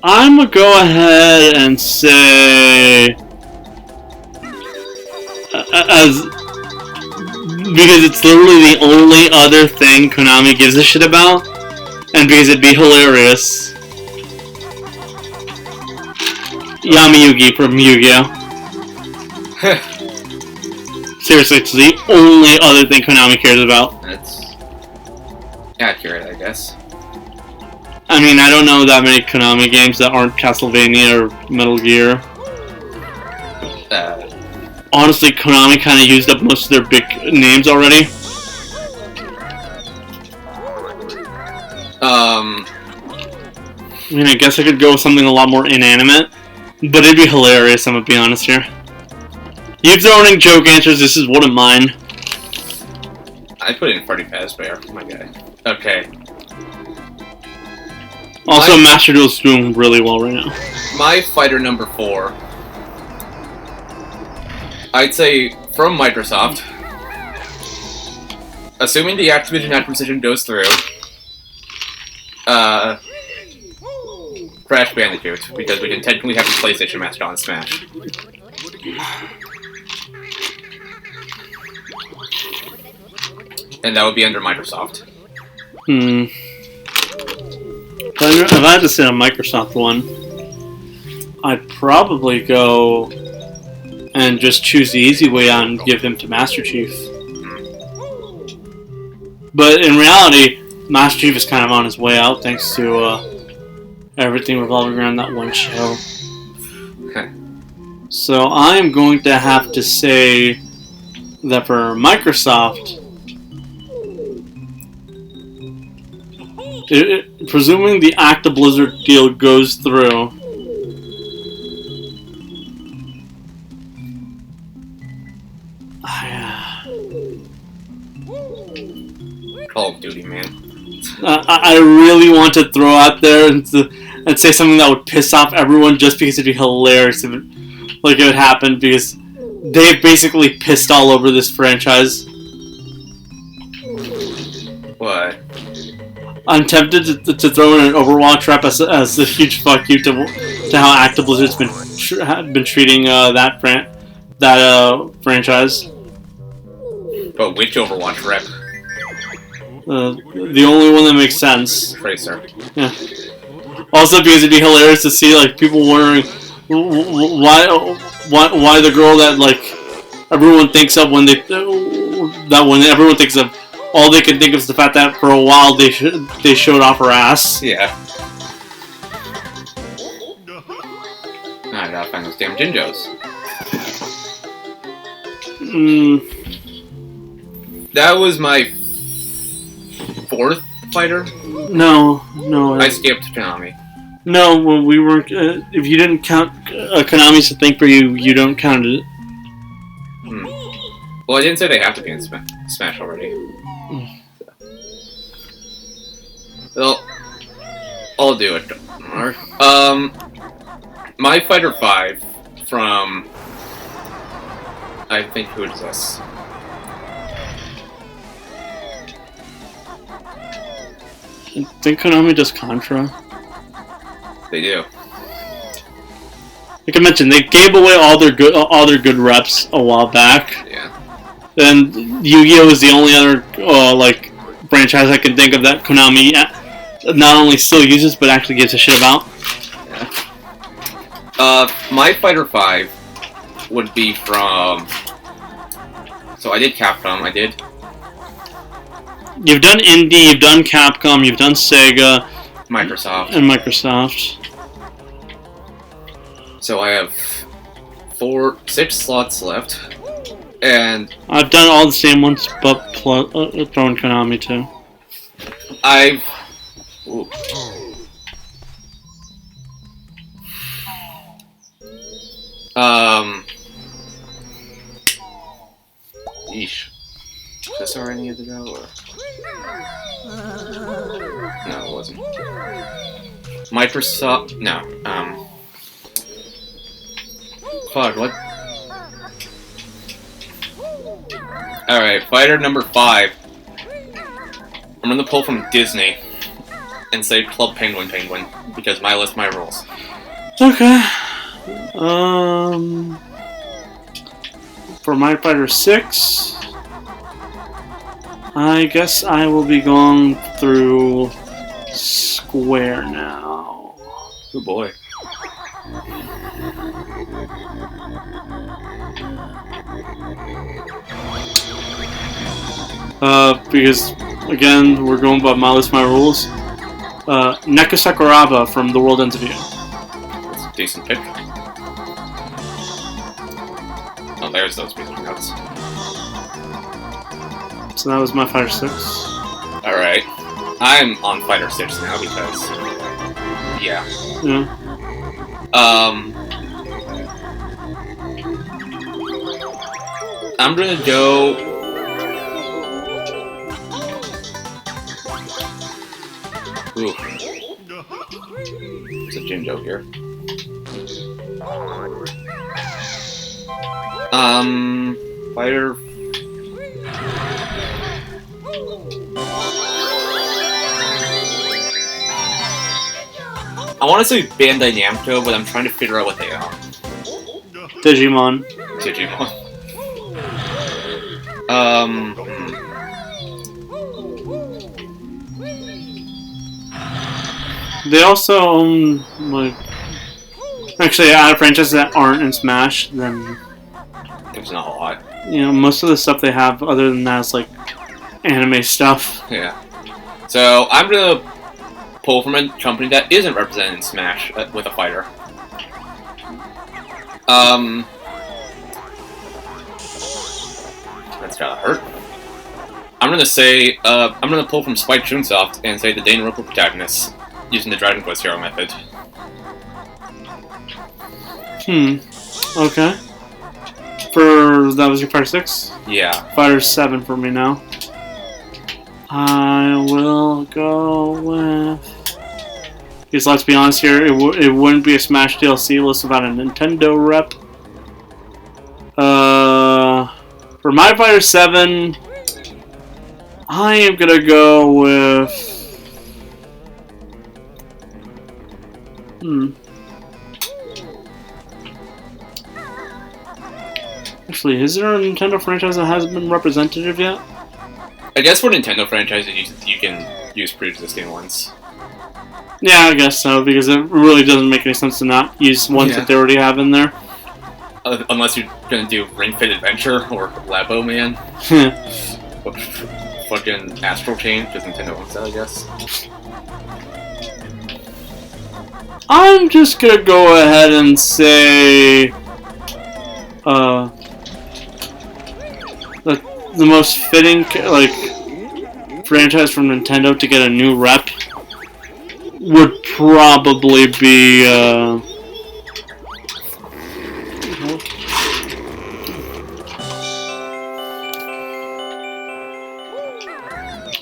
I'm gonna go ahead and say because it's literally the only other thing Konami gives a shit about, and because it'd be hilarious. Yami Yugi from Yu-Gi-Oh! Seriously, it's the only other thing Konami cares about. That's accurate, I guess. I mean, I don't know that many Konami games that aren't Castlevania or Metal Gear. Honestly, Konami kind of used up most of their big names already. I mean, I guess I could go with something a lot more inanimate, but it'd be hilarious, I'm gonna be honest here. You've thrown in joke answers, this is one of mine. I put in Freddy Fazbear, my guy. Okay. Also, Master Duel's doing really well right now. My fighter number 4. I'd say from Microsoft. Assuming the Activision acquisition goes through. Crash Bandicoot, because we can technically have a PlayStation mascot on Smash. And that would be under Microsoft. If I had to say a Microsoft one, I'd probably go and just choose the easy way out and give him to Master Chief. But in reality, Master Chief is kind of on his way out thanks to everything revolving around that one show. So I'm going to have to say that for Microsoft, presuming the Acta Blizzard deal goes through, Call of Duty, man. I really want to throw out there and say something that would piss off everyone just because it'd be hilarious if it would happen, because they've basically pissed all over this franchise. What? I'm tempted to throw in an Overwatch rep as a huge fuck you to how Acta Blizzard's been treating that franchise. But which Overwatch rep? The only one that makes sense. Tracer. Yeah. Also, because it'd be hilarious to see people wondering why the girl that everyone thinks of when everyone thinks of, all they can think of is the fact that for a while they showed off her ass. Yeah. I gotta find those damn Jinjos. That was my 4th fighter? No. I skipped Konami. No, well, we weren't. If you didn't count Konami's to think for you, you don't count it. Well, I didn't say they have to be in Smash already. Well, I'll do it. My fighter 5 from. I think, who is this? I think Konami does Contra. They do. Like I mentioned, they gave away all their good reps a while back. Yeah. And Yu-Gi-Oh is the only other like franchise I can think of that Konami not only still uses but actually gives a shit about. Yeah. My Fighter 5 would be from. So I did Capcom. I did. You've done Indie, you've done Capcom, you've done Sega, Microsoft. and Microsoft. So I have 6 slots left, and I've done all the same ones, but throwing Konami too. I've. Ooh. Yeesh. Is this already the go, or? No, it wasn't. Microsoft. No. Fuck, what? Alright, fighter number 5. I'm gonna pull from Disney and say Club Penguin Penguin, because my list, my rules. Okay. For my Fighter 6, I guess I will be going through Square now. Oh boy. Because, again, we're going by my list, my rules. Neko Sakuraba from The World Ends With You. That's a decent pick. Oh, there's those music notes. So that was my Fighter 6. Alright. I'm on Fighter 6 now because... Yeah. Yeah. I'm gonna go... Ooh. There's a Jinjo here. Fighter... I want to say Bandai Namco, but I'm trying to figure out what they are. Digimon. Digimon. They also own, like... Actually, out of franchises that aren't in Smash, then... There's not a lot. You know, most of the stuff they have, other than that, is, like, anime stuff. Yeah. So, I'm gonna pull from a company that isn't represented in Smash with a fighter. That's gotta hurt. I'm gonna say, I'm gonna pull from Spike Chunsoft and say the Danganronpa protagonist, using the Dragon Quest Hero method. Okay. That was your Fighter 6? Yeah. Fighter 7 for me now. I will go with... Because let's be honest here, it wouldn't be a Smash DLC list without a Nintendo rep. For my Fighter 7, I am gonna go with... Actually, is there a Nintendo franchise that hasn't been representative yet? I guess for Nintendo franchises, you can use pre-existing ones. Yeah, I guess so, because it really doesn't make any sense to not use ones that they already have in there. Unless you're gonna do Ring Fit Adventure or Labo Man. Fucking Astral Chain, because Nintendo owns that, I guess. I'm just gonna go ahead and say... the most fitting, like, franchise from Nintendo to get a new rep would probably be,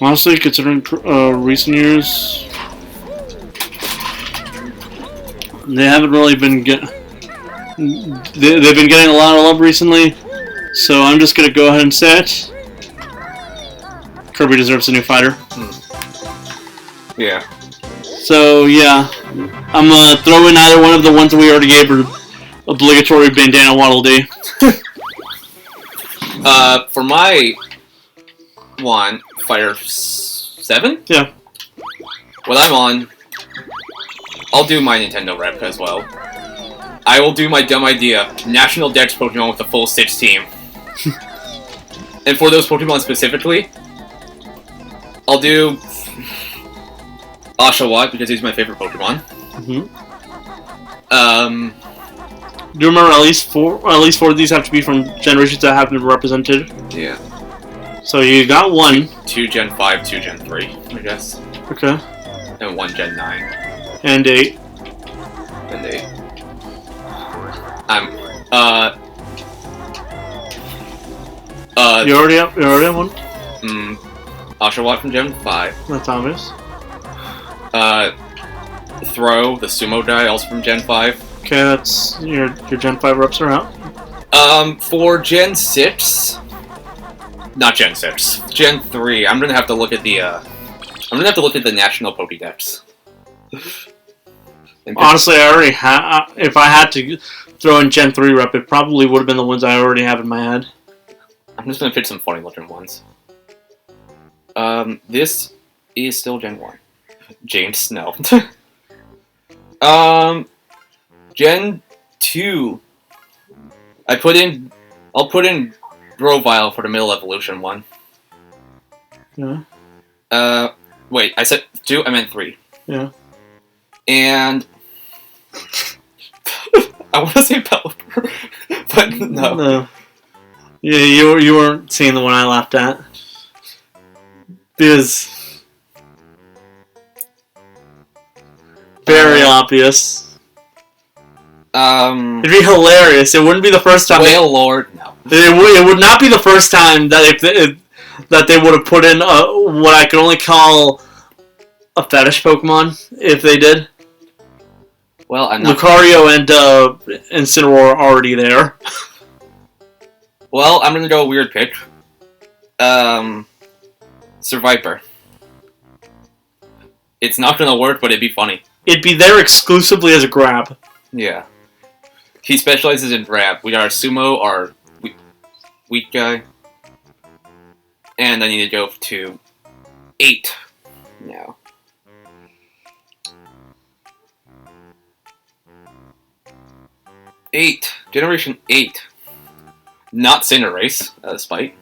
honestly, considering recent years, they haven't really been they've been getting a lot of love recently, so I'm just gonna go ahead and say it. Kirby deserves a new fighter. Yeah. So yeah. I'm gonna throw in either one of the ones that we already gave her. Obligatory bandana Waddle Dee. For my one, Fire 7? Yeah. What I'm on, I'll do my Nintendo rep as well. I will do my dumb idea, National Dex Pokemon with a full 6 team. And for those Pokemon specifically, I'll do Oshawott because he's my favorite Pokemon. Do you remember at least four of these have to be from generations that have been represented? Yeah. So you got one. 2 Gen 5, 2 Gen 3, I guess. Okay. And 1 Gen 9. And 8. And 8. You already have one? Oshawott from Gen 5. That's obvious. Throw, the sumo guy, also from Gen 5. Okay, that's your Gen 5 reps are out. For Gen 6... Not Gen 6. Gen 3, I'm gonna have to look at the, National Pokédex. Honestly, I already have... if I had to throw in Gen 3 rep, it probably would have been the ones I already have in my head. I'm just gonna pick some funny looking ones. This is still Gen 1. James Snow. Gen 2. I'll put in Grovyle for the middle evolution one. Yeah. Wait, I said 2, I meant 3. Yeah. And I want to say Pelipper, but no. No. Yeah, you weren't seeing the one I laughed at. Because very obvious. It'd be hilarious. It wouldn't be the first time. Whale Lord, no. It would not be the first time that that they would have put in what I could only call a fetish Pokemon if they did. Well, I'm not. Lucario and Incineroar are already there. Well, I'm gonna go a weird pick. Survivor. It's not gonna work, but it'd be funny. It'd be there exclusively as a grab. Yeah. He specializes in grab. We got our Sumo, our weak guy. And I need to go to 8 now. Generation 8. Not Cinderace, despite.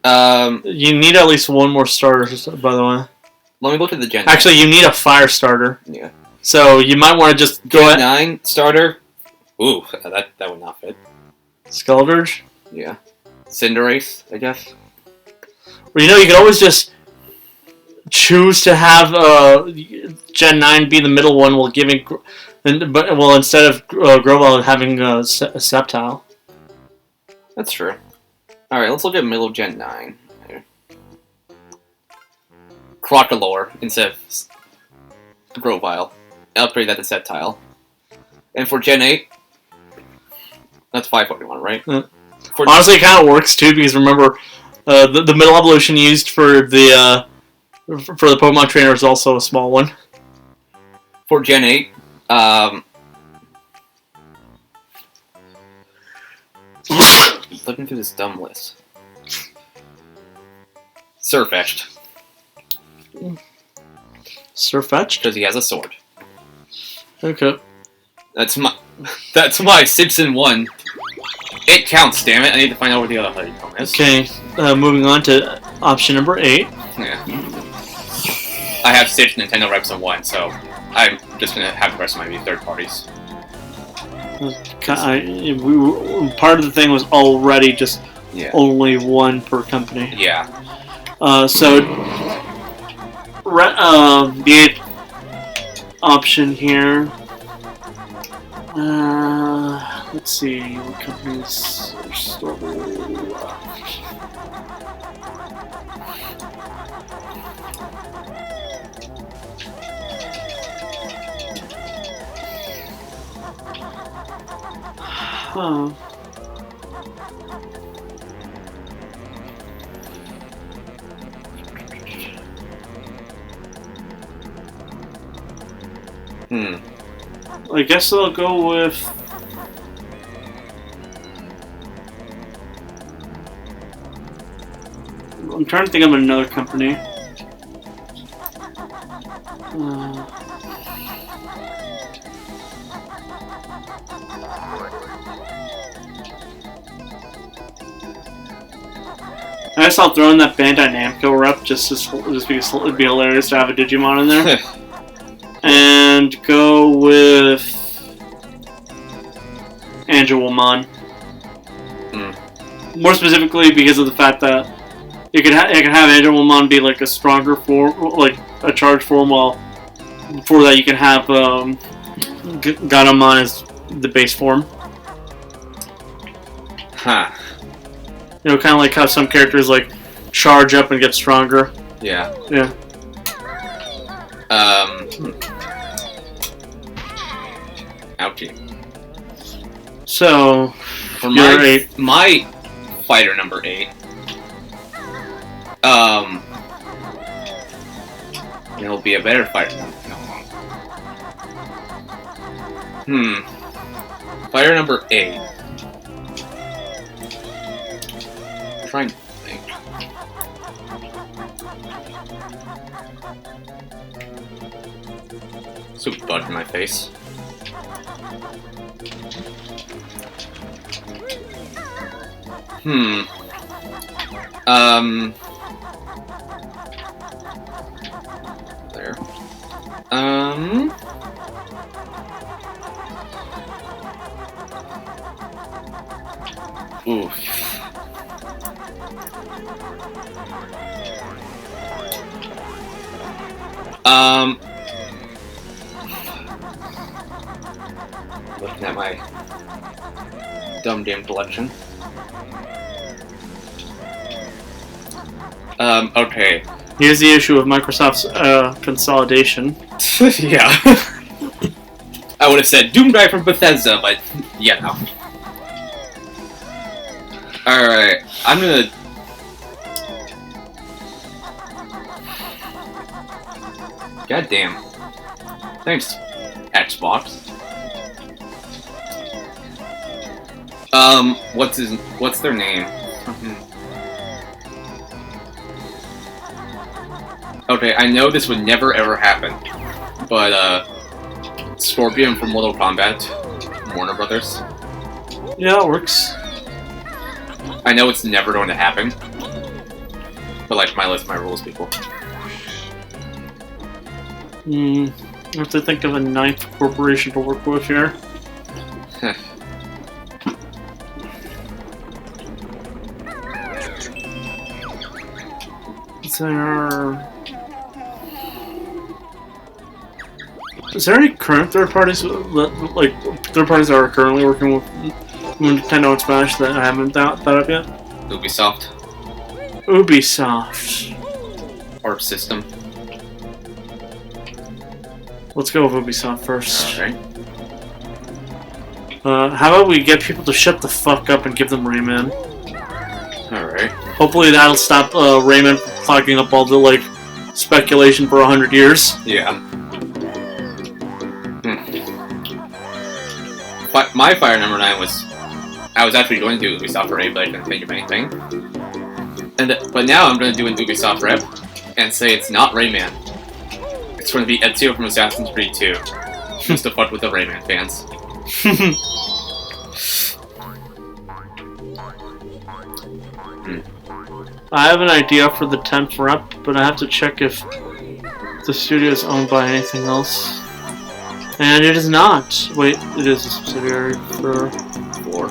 You need at least one more starter, by the way. Let me look at the Gen. Actually, you need a fire starter. Yeah. So you might want to just go Gen 9 starter. Ooh, that would not fit. Skeldurge? Yeah. Cinderace, I guess. Well, you could always just choose to have Gen 9 be the middle one while giving... instead of Grovyle having a Sceptile. That's true. Alright, let's look at middle Gen 9. Here. Crocalor instead of Grovyle. Upgrade that to Sceptile. And for Gen 8, that's 5 Pokemon, right? Honestly, it kind of works too, because remember, the middle evolution used for the Pokemon trainer is also a small one. For Gen 8, looking through this dumb list. Surfetched. Surfetched? Because he has a sword. Okay. That's my 6-in-1. It counts, damn it. I need to find out where the other honeycomb is. Okay, moving on to option number 8. Yeah. I have 6 Nintendo reps in 1, so I'm just gonna have the rest of mine be third parties. Part of the thing was already just only one per company. Yeah. So the 8th option here. Let's see what companies are still. Huh. I guess I'll go with. I'm trying to think of another company. I guess I'll throw in that Bandai Namco rep just because it'd be hilarious to have a Digimon in there. And go with Angelwomon. More specifically because of the fact that you can have Angelwomon be like a stronger form, like a charged form, while before that you can have Ganomon as the base form. Huh. You know, kind of like how some characters like charge up and get stronger. Yeah. Yeah. Ouchie. So, for my fighter number 8, it'll be a better fighter. Fighter number 8. I'm trying to think. So bug in my face. There. Oof. Looking at my dumb damn collection. Okay. Here's the issue of Microsoft's consolidation. Yeah. I would have said Doom Guy from Bethesda, but yeah, no. Alright, I'm gonna... God damn. Thanks, Xbox. What's their name? Okay, I know this would never ever happen, but, Scorpion from Mortal Kombat, Warner Brothers. Yeah, it works. I know it's never going to happen, but, like, my list, my rules, people. I have to think of a ninth corporation to work with here. Is there any current third parties, like third parties that are currently working with Nintendo and Smash that I haven't thought up yet? Ubisoft. Or System. Let's go with Ubisoft first. Alright. How about we get people to shut the fuck up and give them Rayman? Alright. Hopefully that'll stop Rayman from clogging up all the, like, speculation for 100 years. Yeah. My fire number 9 was... I was actually going to do Ubisoft already, but I didn't think of anything. But now I'm going to do an Ubisoft rep and say it's not Rayman. It's going to be Ezio from Assassin's Creed 2. Just to fuck with the Rayman fans. I have an idea for the 10th rep, but I have to check if the studio is owned by anything else. And it is not. Wait, it is a subsidiary for 4.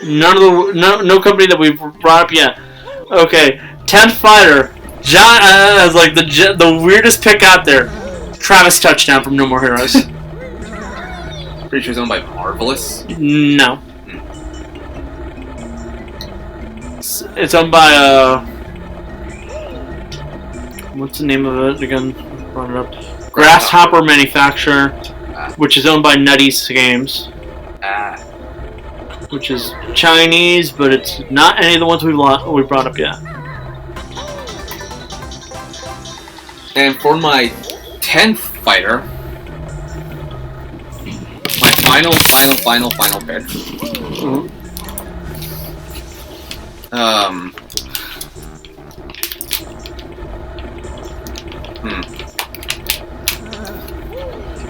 No company that we've brought up yet. Okay, 10th fighter. John is like the weirdest pick out there. Travis Touchdown from No More Heroes. Pretty sure it's owned by Marvelous. No. It's owned by what's the name of it again? Brought it up. Grasshopper Manufacturer, which is owned by Nutty's Games. Which is Chinese, but it's not any of the ones we brought up yet. And for my 10th fighter. My final pick.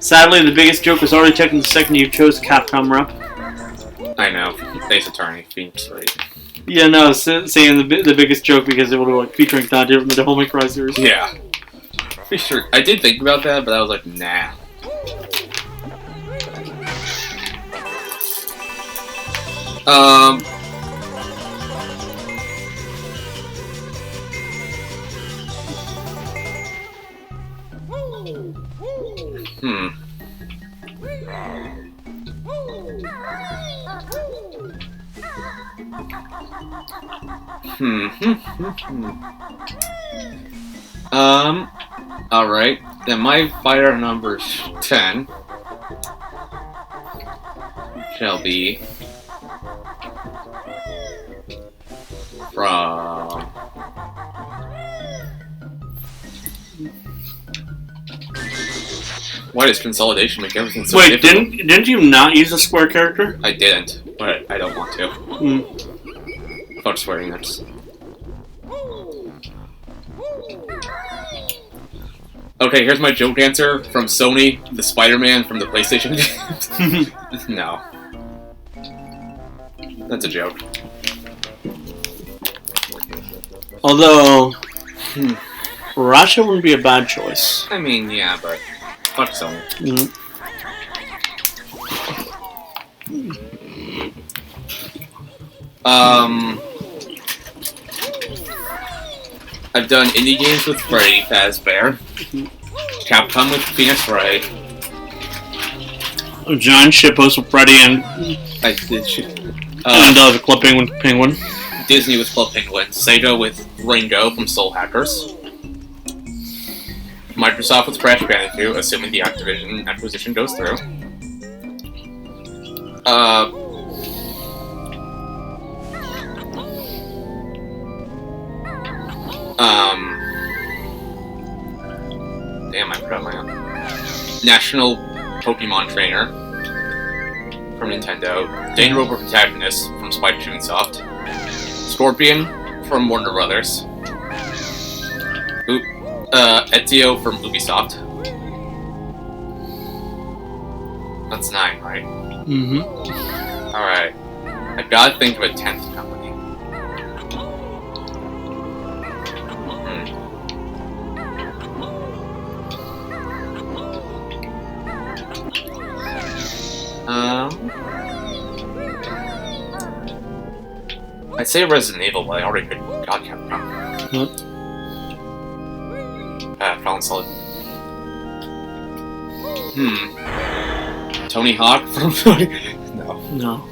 Sadly, the biggest joke was already taken the second you chose Capcom rep. I know. Ace Attorney, Phoenix Wright. Yeah, no, saying the biggest joke because it would have like featuring Dante from the Devil May Cry series. Yeah. Pretty sure. I did think about that, but I was like, nah. Alright. Then my fighter number 10 shall be from... Why does consolidation make everything so Wait, difficult? didn't you not use a square character? I didn't, but I don't want to. Without swearing, that's... Okay, here's my joke answer from Sony, the Spider-Man from the PlayStation games. No. That's a joke. Although, Rasha wouldn't be a bad choice. I mean, yeah, but fuck Sony. I've done indie games with Freddy Fazbear, Capcom with Phoenix Wright. Giant shitpost with Freddy and I did shit. the Club Penguin. Disney with Club Penguin, Sega with Ringo from Soul Hackers, Microsoft with Crash Bandicoot, assuming the Activision acquisition goes through. Damn, I forgot my own. National Pokemon Trainer from Nintendo, Dane Rover Protagonist from Spike Chunsoft, Scorpion from Warner Brothers, Ezio from Ubisoft. That's 9, right? Alright. I gotta think of a 10th company. I'd say Resident Evil, but I already got Capcom. Fallen Solid. Tony Hawk from No.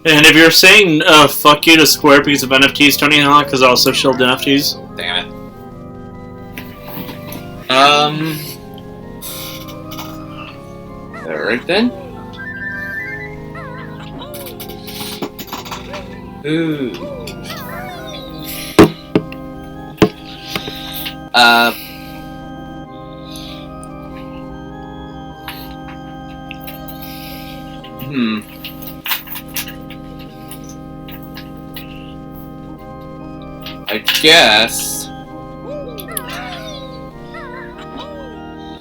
And if you're saying fuck you to Square because of NFTs, Tony Hawk has also shielded NFTs. Damn it. Alright then. Ooh. I guess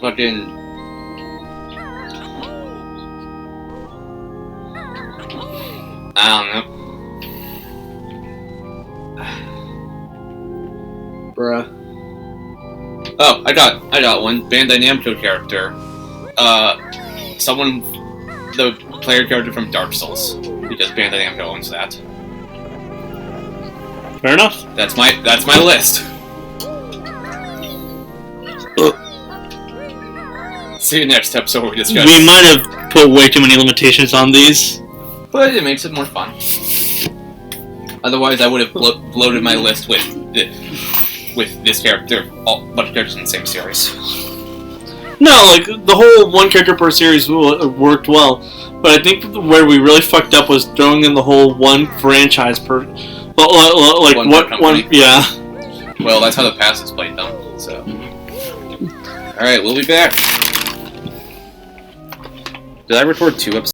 fucking I don't know. Bruh. Oh, I got one. Bandai Namco character. The player character from Dark Souls. Because Bandai Namco owns that. Fair enough. That's my list. See you next episode where we discuss. We might have put way too many limitations on these. But it makes it more fun. Otherwise, I would have bloated my list with this character, a bunch of characters in the same series. No, like, the whole one character per series worked well, but I think where we really fucked up was throwing in the whole one franchise per... Like, one, yeah. Well, that's how the past is played, though, so... Alright, we'll be back. Did I record 2 episodes?